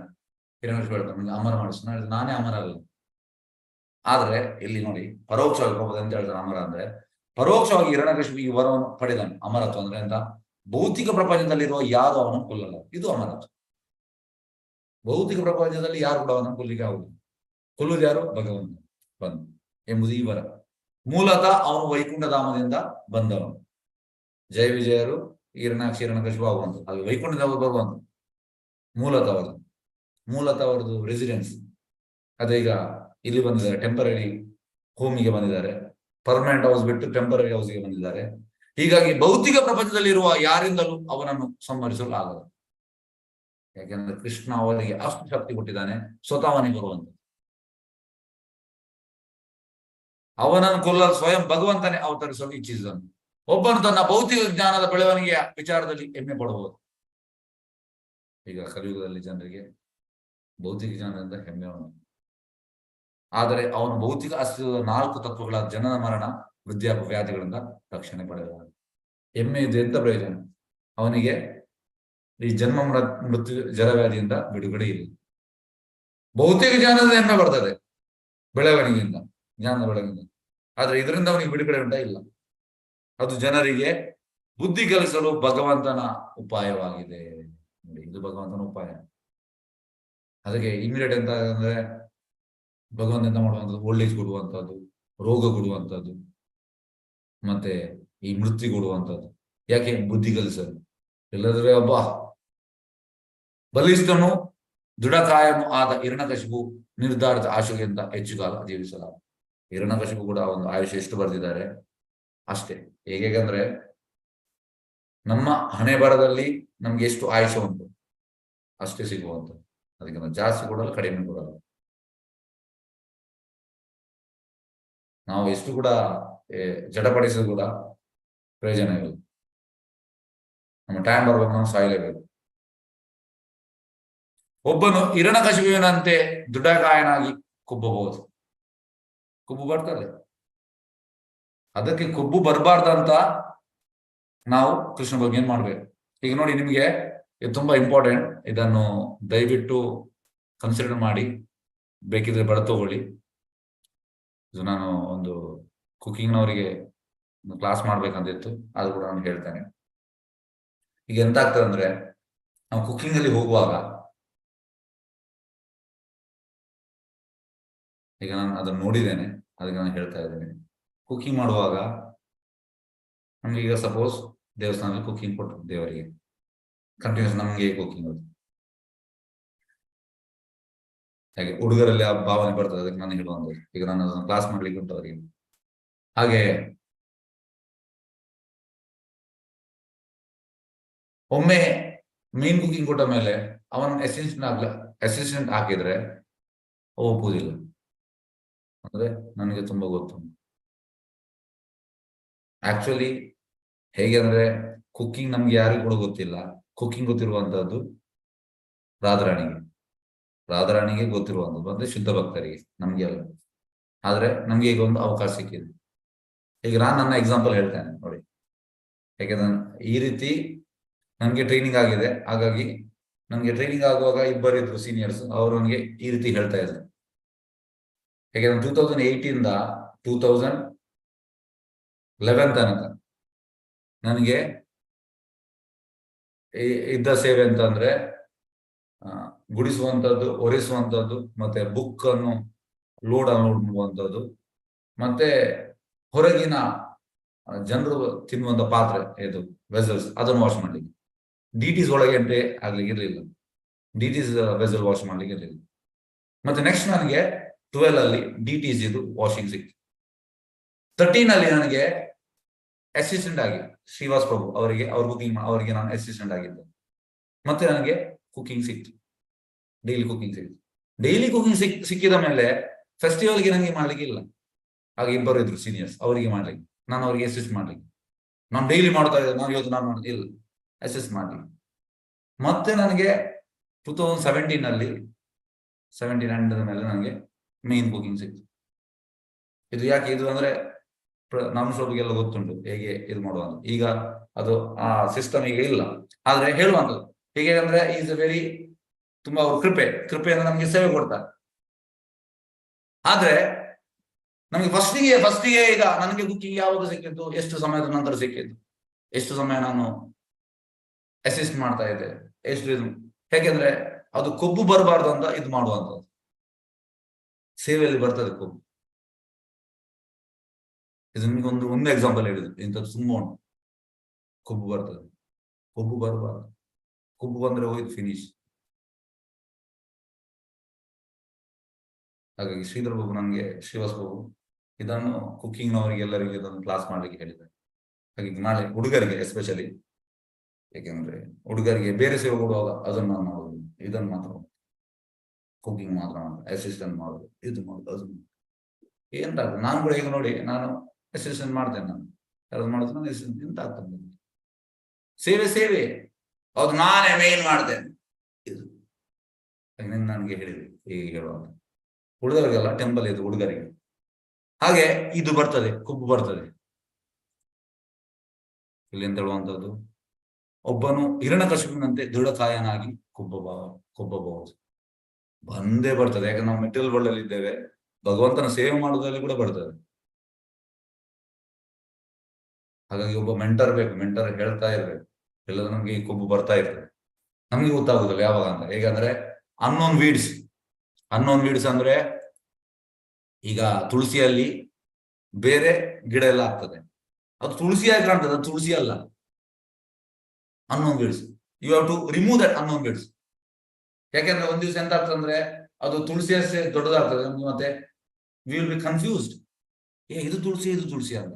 ಹಿರಣ್ಯಕಶಿಪು ಹೇಳ್ತಾನೆ, ಅಮರ ಮಾಡಿಸ್ತಾನೆ. ನಾನೇ ಅಮರ ಅಲ್ಲ. ಆದ್ರೆ ಇಲ್ಲಿ ನೋಡಿ, ಪರೋಕ್ಷವಾಗಿ ಪ್ರಭುದ ಅಂತ ಹೇಳ್ತಾನೆ. ಅಮರ ಅಂದ್ರೆ ಪರೋಕ್ಷವಾಗಿ ಹಿರಣ್ಯಕಶಿಪು ಈ ವರವನ್ನು ಪಡೆದನು. ಅಮರತ್ವ ಅಂದ್ರೆ ಎಂತ? ಭೌತಿಕ ಪ್ರಪಂಚದಲ್ಲಿರುವ ಯಾರು ಅವನನ್ನು ಕೊಲ್ಲಲ್ಲ. ಇದು ಅಮರತ್ವ. ಭೌತಿಕ ಪ್ರಪಂಚದಲ್ಲಿ ಯಾರು ಕೂಡ ಅವನನ್ನು ಕೊಲ್ಲಿಕ್ಕೆ ಆಗುದಿಲ್ಲ. ಕೊಲ್ಲುವುದು ಯಾರು? ಭಗವಂತ ಬಂದು ಎಂಬುದು ಈ ವರ. ಮೂಲತಃ ಅವನು ವೈಕುಂಠಧಾಮದಿಂದ ಬಂದವನು. ಜಯ ವಿಜಯರು ಹಿರಣ್ಯಕಶಿಪು ಆಗುವಂತ, ಹಾಗೆ ವೈಕುಂಠದ ಬರುವಂತ ಮೂಲತಃ ಅವರದು ರೆಸಿಡೆನ್ಸ್. ಅದೇ ಈಗ ಇಲ್ಲಿ ಬಂದಿದ್ದಾರೆ, ಟೆಂಪರರಿ ಹೋಮಿಗೆ ಬಂದಿದ್ದಾರೆ. ಪರ್ಮನೆಂಟ್ ಹೌಸ್ ಬಿಟ್ಟು ಟೆಂಪರರಿ ಹೌಸ್ಗೆ ಬಂದಿದ್ದಾರೆ. ಹೀಗಾಗಿ ಭೌತಿಕ ಪ್ರಪಂಚದಲ್ಲಿರುವ ಯಾರಿಂದಲೂ ಅವನನ್ನು ಸಂಹರಿಸಲು ಆಗಲ್ಲ. ಯಾಕೆಂದ್ರೆ ಕೃಷ್ಣ ಅವರಿಗೆ ಅಷ್ಟು ಶಕ್ತಿ ಕೊಟ್ಟಿದ್ದಾನೆ, ಸ್ವತಃ ಅವನಿಗೆ ಬರುವಂತ. ಅವನನ್ನು ಕೊಲ್ಲಲು ಸ್ವಯಂ ಭಗವಂತನೇ ಅವತರಿಸಲು ಇಚ್ಛಿಸಿದನು. ಒಬ್ಬನು ತನ್ನ ಭೌತಿಕ ಜ್ಞಾನದ ಬೆಳವಣಿಗೆಯ ವಿಚಾರದಲ್ಲಿ ಹೆಮ್ಮೆ ಪಡಬಹುದು. ಈಗ ಕಲಿಯುಗದಲ್ಲಿ ಜನರಿಗೆ ಭೌತಿಕ ಜ್ಞಾನದಿಂದ ಹೆಮ್ಮೆ ಉಂಟು. ಆದರೆ ಅವನು ಭೌತಿಕ ಅಸ್ತಿತ್ವದ 4 ತತ್ವಗಳ ಜನನ ಮರಣ ವೃದ್ಧಾಪ್ಯ ವ್ಯಾಧಿಗಳಿಂದ ರಕ್ಷಣೆ ಪಡೆಯಬಹುದು. ಹೆಮ್ಮೆ ಇದು ಎಂತ ಪ್ರಯೋಜನ? ಅವನಿಗೆ ಈ ಜನ್ಮ ಮೃತ್ಯು ಜಲವ್ಯಾಧಿಯಿಂದ ಬಿಡುಗಡೆ ಇಲ್ಲ. ಭೌತಿಕ ಜ್ಞಾನದ ಹೆಮ್ಮೆ ಬರ್ತದೆ ಬೆಳವಣಿಗೆಯಿಂದ, ಜ್ಞಾನದ ಬೆಳವಣಿಗೆ. ಆದ್ರೆ ಇದರಿಂದ ಅವನಿಗೆ ಬಿಡುಗಡೆ ಉಂಟ ಇಲ್ಲ. ಅದು ಜನರಿಗೆ ಬುದ್ಧಿ ಕಲಿಸಲು ಭಗವಂತನ ಉಪಾಯವಾಗಿದೆ. ನೋಡಿ, ಇದು ಭಗವಂತನ ಉಪಾಯ. ಅದಕ್ಕೆ ಇಮಿಡಿಯೇಟ್ ಎಂತ ಅಂದ್ರೆ ಭಗವಂತ ಎಂತ ಮಾಡುವಂಥದ್ದು, ಓಲ್ಡೇಜ್ ಕೊಡುವಂಥದ್ದು, ರೋಗ ಕೊಡುವಂಥದ್ದು, ಮತ್ತೆ ಈ ಮೃತ್ಯು ಕೊಡುವಂಥದ್ದು. ಯಾಕೆ? ಬುದ್ಧಿ ಕಲಿಸಲು. ಇಲ್ಲದ್ರೆ ಒಬ್ಬ ಬಲಿಷ್ಠನು ದೃಢಕಾಯನು ಆದ ಹಿರಣ್ಯಕಶಿಪು ನಿರ್ಧಾರಿತ ಆಶೆಗಿಂತ ಹೆಚ್ಚು ಕಾಲ ಜೀವಿಸಲಾರ. ಹಿರಣ್ಯಕಶಿಪು ಕೂಡ ಒಂದು ಆಯುಷ್ಯ ಎಷ್ಟು ಬರೆದಿದ್ದಾರೆ ಅಷ್ಟೇ. ಹೇಗೆಂದ್ರೆ ನಮ್ಮ ಹಣೆ ಬರದಲ್ಲಿ ನಮ್ಗೆ ಎಷ್ಟು ಆಯುಷ್ಯ ಉಂಟು ಅಷ್ಟೇ ಸಿಗುವಂಥದ್ದು. ಅದಕ್ಕೆ ನಾವು ಜಾಸ್ತಿ ಕೊಡಲ್ಲ, ಕಡಿಮೆ ಕೊಡಲ್ಲ. ನಾವು ಎಷ್ಟು ಕೂಡ ಜಡಪಡಿಸಿದ್ರು ಕೂಡ ಪ್ರಯೋಜನ ಇಲ್ಲ. ನಮ್ಮ ಟೈಮ್ ಬರ್ಬೇಕು, ನಾವು ಸಾಯಲೇಬೇಕು. ಒಬ್ಬನು ಹಿರಣ್ಯಕಶಿಪುವಿನಂತೆ ದೃಢಕಾಯನಾಗಿ ಕೊಬ್ಬಬಹುದು. ಕೊಬ್ಬು ಬರ್ತದೆ. ಅದಕ್ಕೆ ಕೊಬ್ಬು ಬರಬಾರ್ದಂತ ನಾವು ಕೃಷ್ಣ ಬಗ್ಗೆ ಏನ್ ಮಾಡ್ಬೇಕು. ಈಗ ನೋಡಿ, ನಿಮ್ಗೆ ಇದು ತುಂಬಾ ಇಂಪಾರ್ಟೆಂಟ್. ಇದನ್ನು ದಯವಿಟ್ಟು ಕನ್ಸಿಡರ್ ಮಾಡಿ, ಬೇಕಿದ್ರೆ ಬರ ತಗೊಳ್ಳಿ. ಇದು ನಾನು ಒಂದು ಕುಕಿಂಗ್ನವರಿಗೆ ಒಂದು ಕ್ಲಾಸ್ ಮಾಡ್ಬೇಕಂತಿತ್ತು, ಅದು ಕೂಡ ನಾನು ಹೇಳ್ತೇನೆ. ಈಗ ಎಂತ ಆಗ್ತದೆ ಅಂದ್ರೆ, ನಾವು ಕುಕಿಂಗ್ ಅಲ್ಲಿ ಹೋಗುವಾಗ, ಈಗ ನಾನು ಅದನ್ನು ನೋಡಿದ್ದೇನೆ, ಅದಕ್ಕೆ ನಾನು ಹೇಳ್ತಾ ಇದ್ದೇನೆ. ಕುಕಿಂಗ್ ಮಾಡುವಾಗ ನಮ್ಗೆ ಈಗ ಸಪೋಸ್ ದೇವಸ್ಥಾನದಲ್ಲಿ ಕುಕಿಂಗ್ ಕೊಟ್ಟರು ದೇವರಿಗೆ, ಕಂಟಿನ್ಯೂಸ್ ನಮ್ಗೆ ಕುಕಿಂಗ್ ಅದು ಹಾಗೆ ಹುಡುಗರಲ್ಲಿ ಆ ಭಾವನೆ ಬರ್ತದೆ. ಅದಕ್ಕೆ ನಾನು ಹೇಳುವಂಥದ್ದು, ಈಗ ನಾನು ಅದನ್ನು ಕ್ಲಾಸ್ ಮಾಡ್ಲಿಕ್ಕೆ ಉಂಟು ಅವರಿಗೆ. ಹಾಗೆ ಒಮ್ಮೆ ಮೀನ್ ಕುಕಿಂಗ್ ಕೊಟ್ಟ ಮೇಲೆ ಅವನ ಅಸಿಸ್ಟೆಂಟ್ ಹಾಕಿದ್ರೆ ಒಪ್ಪುವುದಿಲ್ಲ. ಅಂದ್ರೆ ನನಗೆ ತುಂಬಾ ಗೊತ್ತು. ಆಕ್ಚುಲಿ ಹೇಗೆ ಅಂದ್ರೆ, ಕುಕಿಂಗ್ ನಮ್ಗೆ ಯಾರಿಗೂ ಕೂಡ ಗೊತ್ತಿಲ್ಲ. ಕುಕಿಂಗ್ ಗೊತ್ತಿರುವಂತಹದ್ದು ರಾಧಾರಾಣಿಗೆ ಗೊತ್ತಿರುವಂಥದ್ದು, ಅಂದ್ರೆ ಶುದ್ಧ ಭಕ್ತರಿಗೆ, ನಮ್ಗೆ ಅಲ್ಲ. ಆದ್ರೆ ನಮ್ಗೆ ಈಗ ಒಂದು ಅವಕಾಶ ಸಿಕ್ಕಿದೆ. ಈಗ ನಾನು ನನ್ನ ಎಕ್ಸಾಂಪಲ್ ಹೇಳ್ತೇನೆ ನೋಡಿ. ಯಾಕೆಂದ್ರೆ ಈ ರೀತಿ ನನಗೆ ಟ್ರೈನಿಂಗ್ ಆಗಿದೆ. ಹಾಗಾಗಿ ನನಗೆ ಟ್ರೈನಿಂಗ್ ಆಗುವಾಗ ಇಬ್ಬರಿದ್ರು ಸೀನಿಯರ್ಸ್, ಅವರು ನನಗೆ ಈ ರೀತಿ ಹೇಳ್ತಾ ಇದ್ರು. ಯಾಕೆಂದ್ರೆ 2018 2011 ತನಕ ನನಗೆ ಇದ್ದ ಸೇವೆ ಅಂತಂದ್ರೆ ಗುಡಿಸುವಂಥದ್ದು, ಒರೆಸುವಂಥದ್ದು, ಮತ್ತೆ ಬುಕ್ ಅನ್ನು ಲೋಡ್ ಅನ್ಲೋಡ್ ಮಾಡುವಂಥದ್ದು, ಮತ್ತೆ ಹೊರಗಿನ ಜನರು ತಿನ್ನುವಂತ ಪಾತ್ರೆ, ಇದು ವೆಸಲ್ಸ್, ಅದನ್ನು ವಾಶ್ ಮಾಡ್ಲಿಕ್ಕೆ. ಡಿಟಿಸ್ ಒಳಗೆ ಎಂಟ್ರಿ ಆಗ್ಲಿಕ್ಕೆ ಇರಲಿಲ್ಲ. ಡಿಟಿಸ್ ವೆಸಲ್ ವಾಶ್ ಮಾಡ್ಲಿಕ್ಕೆ ಇರಲಿಲ್ಲ. ಮತ್ತೆ ನೆಕ್ಸ್ಟ್ ನನಗೆ 12 ಅಲ್ಲಿ ಡಿಟಿಸ್ ಇದು ವಾಷಿಂಗ್ ಸಿಕ್ತು. 13 ಅಲ್ಲಿ ನನಗೆ ಅಸಿಸ್ಟೆಂಟ್ ಆಗಿ ಶ್ರೀವಾಸ್ ಪ್ರಭು ಅವರಿಗೆ, ಅವರಿಗೆ ನಾನು ಅಸಿಸ್ಟೆಂಟ್ ಆಗಿದ್ದೆ. ಮತ್ತೆ ನನಗೆ ಕುಕಿಂಗ್ ಸಿಕ್ತು, ಡೈಲಿ ಕುಕಿಂಗ್ ಸಿಕ್ತು. ಡೈಲಿ ಕುಕಿಂಗ್ ಸಿಕ್ಕಿದ ಮೇಲೆ ಫೆಸ್ಟಿವಲ್ಗೆ ನನಗೆ ಮಾಡ್ಲಿಕ್ಕೆ ಇಲ್ಲ. ಹಾಗೆ ಇಬ್ಬರು ಇದ್ರು ಸೀನಿಯರ್ಸ್, ಅವರಿಗೆ ಮಾಡ್ಲಿಕ್ಕೆ, ನಾನು ಅವರಿಗೆ ಅಸಿಸ್ಟ್ ಮಾಡ್ಲಿಕ್ಕೆ. ನಾನು ಡೈಲಿ ಮಾಡ್ತಾ ಇದ್ದೆ, ನಾನು ಇವತ್ತು ನಾನು ಇಲ್ಲ ಅಸಿಸ್ಟ್ ಮಾಡ್ಲಿಕ್ಕೆ. ಮತ್ತೆ ನನಗೆ 2017 ಅಲ್ಲಿ 17 ಅಂಡದ ಮೇಲೆ ನನಗೆ ಮೇನ್ ಕುಕಿಂಗ್ ಸಿಕ್ತು. ಇದು ಯಾಕೆ ಇದು ಅಂದ್ರೆ, ನಮ್ಮ ಶೋಪಿಗೆಲ್ಲ ಗೊತ್ತುಂಟು ಹೇಗೆ ಇದು ಮಾಡುವಂತ. ಈಗ ಅದು ಆ ಸಿಸ್ಟಮ್ ಈಗ ಇಲ್ಲ. ಆದ್ರೆ ಹೇಳುವಂಥದ್ದು ಹೇಗೆ ಅಂದ್ರೆ, ಈಸ್ ಅ ವೆರಿ ತುಂಬಾ ಅವ್ರ ಕೃಪೆಯನ್ನು ನಮ್ಗೆ ಸೇವೆ ಕೊಡ್ತಾರೆ. ಆದ್ರೆ ನಮ್ಗೆ ಫಸ್ಟಿಗೆ ಈಗ ನನಗೆ ಕುಕಿಂಗ್ ಯಾವಾಗ ಸಿಕ್ಕಿದ್ದು, ಎಷ್ಟು ಸಮಯದ ನಂತರ ಸಿಕ್ಕಿದ್ದು, ಎಷ್ಟು ಸಮಯ ನಾನು ಅಸಿಸ್ಟ್ ಮಾಡ್ತಾ ಇದ್ದೆ, ಎಷ್ಟು ಇದು. ಹೇಗೆಂದ್ರೆ ಅದು ಕೊಬ್ಬು ಬರಬಾರ್ದು ಅಂತ ಇದು ಮಾಡುವಂಥದ್ದು. ಸೇವೆಯಲ್ಲಿ ಬರ್ತದೆ ಕೊಬ್ಬು. ಇದು ನಿಮ್ಗೆ ಒಂದು ಎಕ್ಸಾಂಪಲ್ ಹೇಳಿದ್ರು, ಇಂಥದ್ದು ತುಂಬಾ ಉಂಟು. ಕೊಬ್ಬು ಬರ್ತದೆ, ಕೊಬ್ಬು ಬರಬಾರ್ದು. ಕೊಬ್ಬು ಬಂದ್ರೆ ಹೋಯ್ತು, ಫಿನಿಶ್. ಹಾಗಾಗಿ ಶ್ರೀಧರ್ ಬಾಬು ನನಗೆ, ಶ್ರೀವಾಸ್ ಬಾಬು ಇದನ್ನು ಕುಕಿಂಗ್ನವರಿಗೆಲ್ಲರಿಗೆ ಇದನ್ನು ಕ್ಲಾಸ್ ಮಾಡ್ಲಿಕ್ಕೆ ಹೇಳಿದ್ದಾರೆ. ಹಾಗಾಗಿ ನಾಳೆ ಹುಡುಗರಿಗೆ ಎಸ್ಪೆಷಲಿ, ಯಾಕೆಂದ್ರೆ ಹುಡುಗರಿಗೆ ಬೇರೆ ಸೇವೆ ಕೊಡುವಾಗ ಅದನ್ನು ನಾವು ಮಾಡೋದು. ಇದನ್ನು ಮಾತ್ರ ಕುಕಿಂಗ್ ಮಾತ್ರ ಅಸಿಸ್ಟೆಂಟ್ ಮಾಡೋದು, ಇದು ಮಾಡೋದು, ಅದು ಎಂತ ಆಗ್ತದೆ. ನಾನು ಕೂಡ ಈಗ ನೋಡಿ, ನಾನು ಅಸಿಸ್ಟೆಂಟ್ ಮಾಡ್ತೇನೆ, ನಾನು ಯಾರು ಮಾಡಿದ್ರೆ ನಾನು ಅಸಿಸ್ಟೆಂಟ್ ಎಂತ ಆಗ್ತದೆ. ಸೇವೆ ಹೌದು, ನಾನೇ ಮೇನ್ ಮಾಡ್ತೇನೆ. ಇದು ನನಗೆ ಹೇಳಿದ್ರು ಈಗ ಹೇಳುವಾಗ, ಹುಡುಗರಿಗೆಲ್ಲ ಟೆಂಪಲ್ ಇದು ಹುಡುಗರಿಗೆ. ಹಾಗೆ ಇದು ಬರ್ತದೆ, ಕೊಬ್ಬು ಬರ್ತದೆ ಇಲ್ಲಿ ಅಂತ ಹೇಳುವಂಥದ್ದು. ಒಬ್ಬನು ಹಿರಣ್ಯಕಶಿಪುವಿನಂತೆ ದೃಢಕಾಯನಾಗಿ ಕೊಬ್ಬಬಹುದು, ಬಂದೇ ಬರ್ತದೆ. ಯಾಕಂದ್ರೆ ನಾವು ಮೆಟೀರಿಯಲ್ ವರ್ಲ್ಡ್ ಅಲ್ಲಿ ಇದ್ದೇವೆ, ಭಗವಂತನ ಸೇವೆ ಮಾಡುವುದರಲ್ಲಿ ಕೂಡ ಬರ್ತದೆ. ಹಾಗಾಗಿ ಒಬ್ಬ ಮೆಂಟರ್ ಬೇಕು, ಮೆಂಟರ್ ಹೇಳ್ತಾ ಇರ್ಬೇಕು, ಎಲ್ಲರೂ ನಮ್ಗೆ ಈ ಕೊಬ್ಬು ಬರ್ತಾ ಇರ್ತದೆ, ನಮ್ಗೆ ಗೊತ್ತಾಗುದಿಲ್ಲ ಯಾವಾಗ ಅಂತ. ಹೇಗಂದ್ರೆ ಅನ್ನೋನ್ ವೀಡ್ಸ್ ಅಂದ್ರೆ, ಈಗ ತುಳಸಿಯಲ್ಲಿ ಬೇರೆ ಗಿಡ ಎಲ್ಲ ಆಗ್ತದೆ, ಅದು ತುಳಸಿಯಾಗಿ ಕಾಣ್ತದೆ, ಅದು ತುಳಸಿ ಅಲ್ಲ. Unknown weeds, you have to remove that unknown weeds. ಯಾಕೆಂದ್ರೆ ಒಂದ್ ದಿವಸ ಎಂತ ಆಗ್ತದೆ ಅಂದ್ರೆ, ಅದು ತುಳಸಿಯಷ್ಟೇ ದೊಡ್ಡದಾಗ್ತದೆ, ಮತ್ತೆ ವಿ ವಿಲ್ ಬಿ ಕನ್ಫ್ಯೂಸ್ಡ್, ಇದು ತುಳಸಿ ಅಂತ.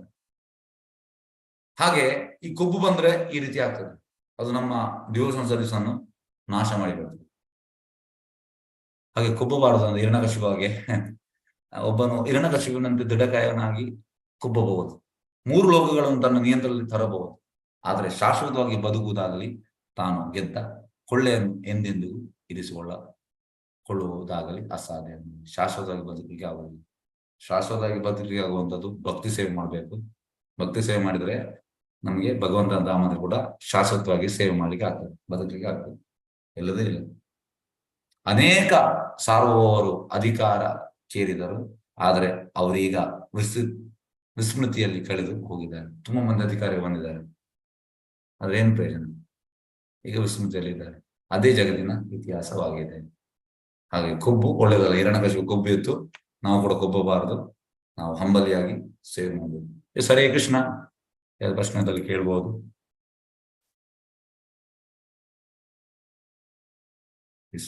ಹಾಗೆ ಈ ಕೊಬ್ಬು ಬಂದ್ರೆ ಈ ರೀತಿ ಆಗ್ತದೆ, ಅದು ನಮ್ಮ ಡಿವೋಷನಲ್ ಸರ್ವಿಸ್ ಅನ್ನು ನಾಶ ಮಾಡಿಬಿಡ್ತದೆ. ಹಾಗೆ ಕೊಬ್ಬಬಾರದು ಅಂದ್ರೆ ಹಿರಣ್ಯಕಶಿಪು ಹಾಗೆ ಒಬ್ಬನು ಹಿರಣ್ಯಕಶಿಪುವಿನಂತೆ ದೃಢಕಾಯನಾಗಿ ಕೊಬ್ಬಬಹುದು, 3 ಲೋಕಗಳನ್ನು ತನ್ನ ನಿಯಂತ್ರಣದಲ್ಲಿ ತರಬಹುದು. ಆದರೆ ಶಾಶ್ವತವಾಗಿ ಬದುಕುವುದಾಗಲಿ, ತಾನು ಗೆದ್ದ ಕೊಳ್ಳೆಯನ್ನು ಎಂದೆಂದಿಗೂ ಇರಿಸಿಕೊಳ್ಳುವುದಾಗಲಿ ಅಸಾಧ್ಯ. ಶಾಶ್ವತವಾಗಿ ಬದುಕಲಿಕ್ಕೆ ಆಗುವುದು. ಶಾಶ್ವತವಾಗಿ ಬದುಕಲಿಕ್ಕೆ ಆಗುವಂಥದ್ದು ಭಕ್ತಿ ಸೇವೆ ಮಾಡಬೇಕು. ಭಕ್ತಿ ಸೇವೆ ಮಾಡಿದರೆ ನಮಗೆ ಭಗವಂತನ ಧಾಮದಲ್ಲಿ ಕೂಡ ಶಾಶ್ವತವಾಗಿ ಸೇವೆ ಮಾಡ್ಲಿಕ್ಕೆ ಆಗ್ತದೆ, ಬದುಕಲಿಕ್ಕೆ ಆಗ್ತದೆ. ಎಲ್ಲದೇ ಇಲ್ಲ. ಅನೇಕ ಸಾರ್ವಭೌಮರು ಅಧಿಕಾರ ಸೇರಿದರು, ಆದರೆ ಅವರೀಗ ವಿಸ್ಮೃತಿಯಲ್ಲಿ ಕಳೆದು ಹೋಗಿದ್ದಾರೆ. ತುಂಬಾ ಮಂದಿ ಅಧಿಕಾರಿ ಬಂದಿದ್ದಾರೆ, ಆದ್ರೆ ಏನು ಪ್ರಯೋಜನ? ಈಗ ವಿಸ್ಮೃತಿಯಲ್ಲಿ ಇದ್ದಾರೆ. ಅದೇ ಜಗತ್ತಿನ ಇತಿಹಾಸವಾಗಿದೆ. ಹಾಗೆ ಕೊಬ್ಬು ಒಳ್ಳೆಯದಲ್ಲ. ಹಿರಣ್ಯಕಶಿಪು ಕೊಬ್ಬು ಇತ್ತು, ನಾವು ಕೂಡ ಕೊಬ್ಬಬಾರದು, ನಾವು ಹಂಬಲಿಯಾಗಿ ಸೇವೆ ಮಾಡಬೇಕು. ಹರೇ ಕೃಷ್ಣ. ಯಾವ್ದು ಪ್ರಶ್ನೆದಲ್ಲಿ ಕೇಳ್ಬೋದು.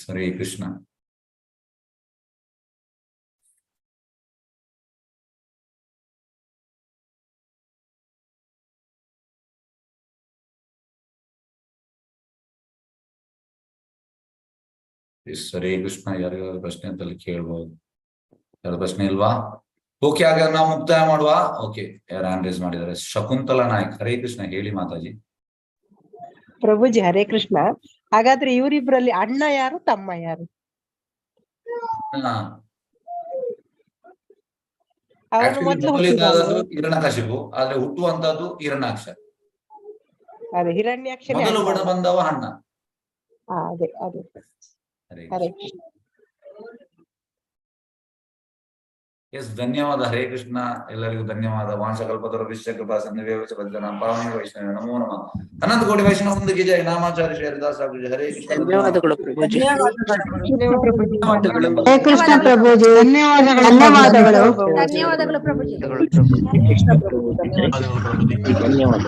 ಹರೇ ಕೃಷ್ಣ. ಹರೇ ಕೃಷ್ಣ. ಯಾರಿಗಾದ್ರು ಪ್ರಶ್ನೆ ಅಂತಲ್ಲಿ ಕೇಳ್ಬೋದು. ಯಾರು ಪ್ರಶ್ನೆ ಇಲ್ವಾ? ಓಕೆ, ಹಾಗಾದ್ರೆ ನಾವು ಮುಕ್ತಾಯ ಮಾಡುವ. ಓಕೆ, ಯಾರು ಹ್ಯಾಂಡ್ ರೈಸ್ ಮಾಡಿದ್ದಾರೆ? ಶಕುಂತಲಾ ನಾಯ್ಕ್. ಹರೇ ಕೃಷ್ಣ, ಹೇಳಿ ಮಾತಾಜಿ. ಪ್ರಭುಜಿ ಹರೇ ಕೃಷ್ಣ. ಹಾಗಾದ್ರೆ ಇವರಿಬ್ರಲ್ಲಿ ಅಣ್ಣ ಯಾರು, ತಮ್ಮ ಯಾರು? ಅವನು ಮೊದಲು ಹಿರಣ್ಯಕಶಿಪು, ಆದ್ರೆ ಹುಟ್ಟುವಂತದ್ದು ಹಿರಣ್ಯಾಕ್ಷ. ಅದೇ ಹಿರಣ್ಯಾಕ್ಷನೇ ಮೊದಲು ಬಡ ಬಂದವ ಅಣ್ಣ. ಅದೇ ಅದೇ. ಹರೇ ಕೃಷ್ಣ. ಎಸ್, ಧನ್ಯವಾದ. ಹರೇ ಕೃಷ್ಣ. ಎಲ್ಲರಿಗೂ ಧನ್ಯವಾದ. ವಾಂಶಕಲ್ಪತರು ವಿಶ್ವಕೃಪಾ ಸಂದೇಶ ಪಾವನಿ ವೈಷ್ಣವ ನಮೋ ನಮಃ. ಅನಂತ ಕೋಟಿ ವೈಷ್ಣವ ಮುಂದಕ್ಕೆ ಜಯ. ನಾಮಾಚಾರ್ಯ ಶ್ರೀ ಹರಿದಾಸ ಹರೇ ಕೃಷ್ಣ. ಧನ್ಯವಾದಗಳು ಪ್ರಭುಜಿ. ಹರೇ ಕೃಷ್ಣ ಪ್ರಭುಜಿ. ಧನ್ಯವಾದಗಳು. ಧನ್ಯವಾದಗಳು ಪ್ರಭುಜಿ. ಧನ್ಯವಾದ.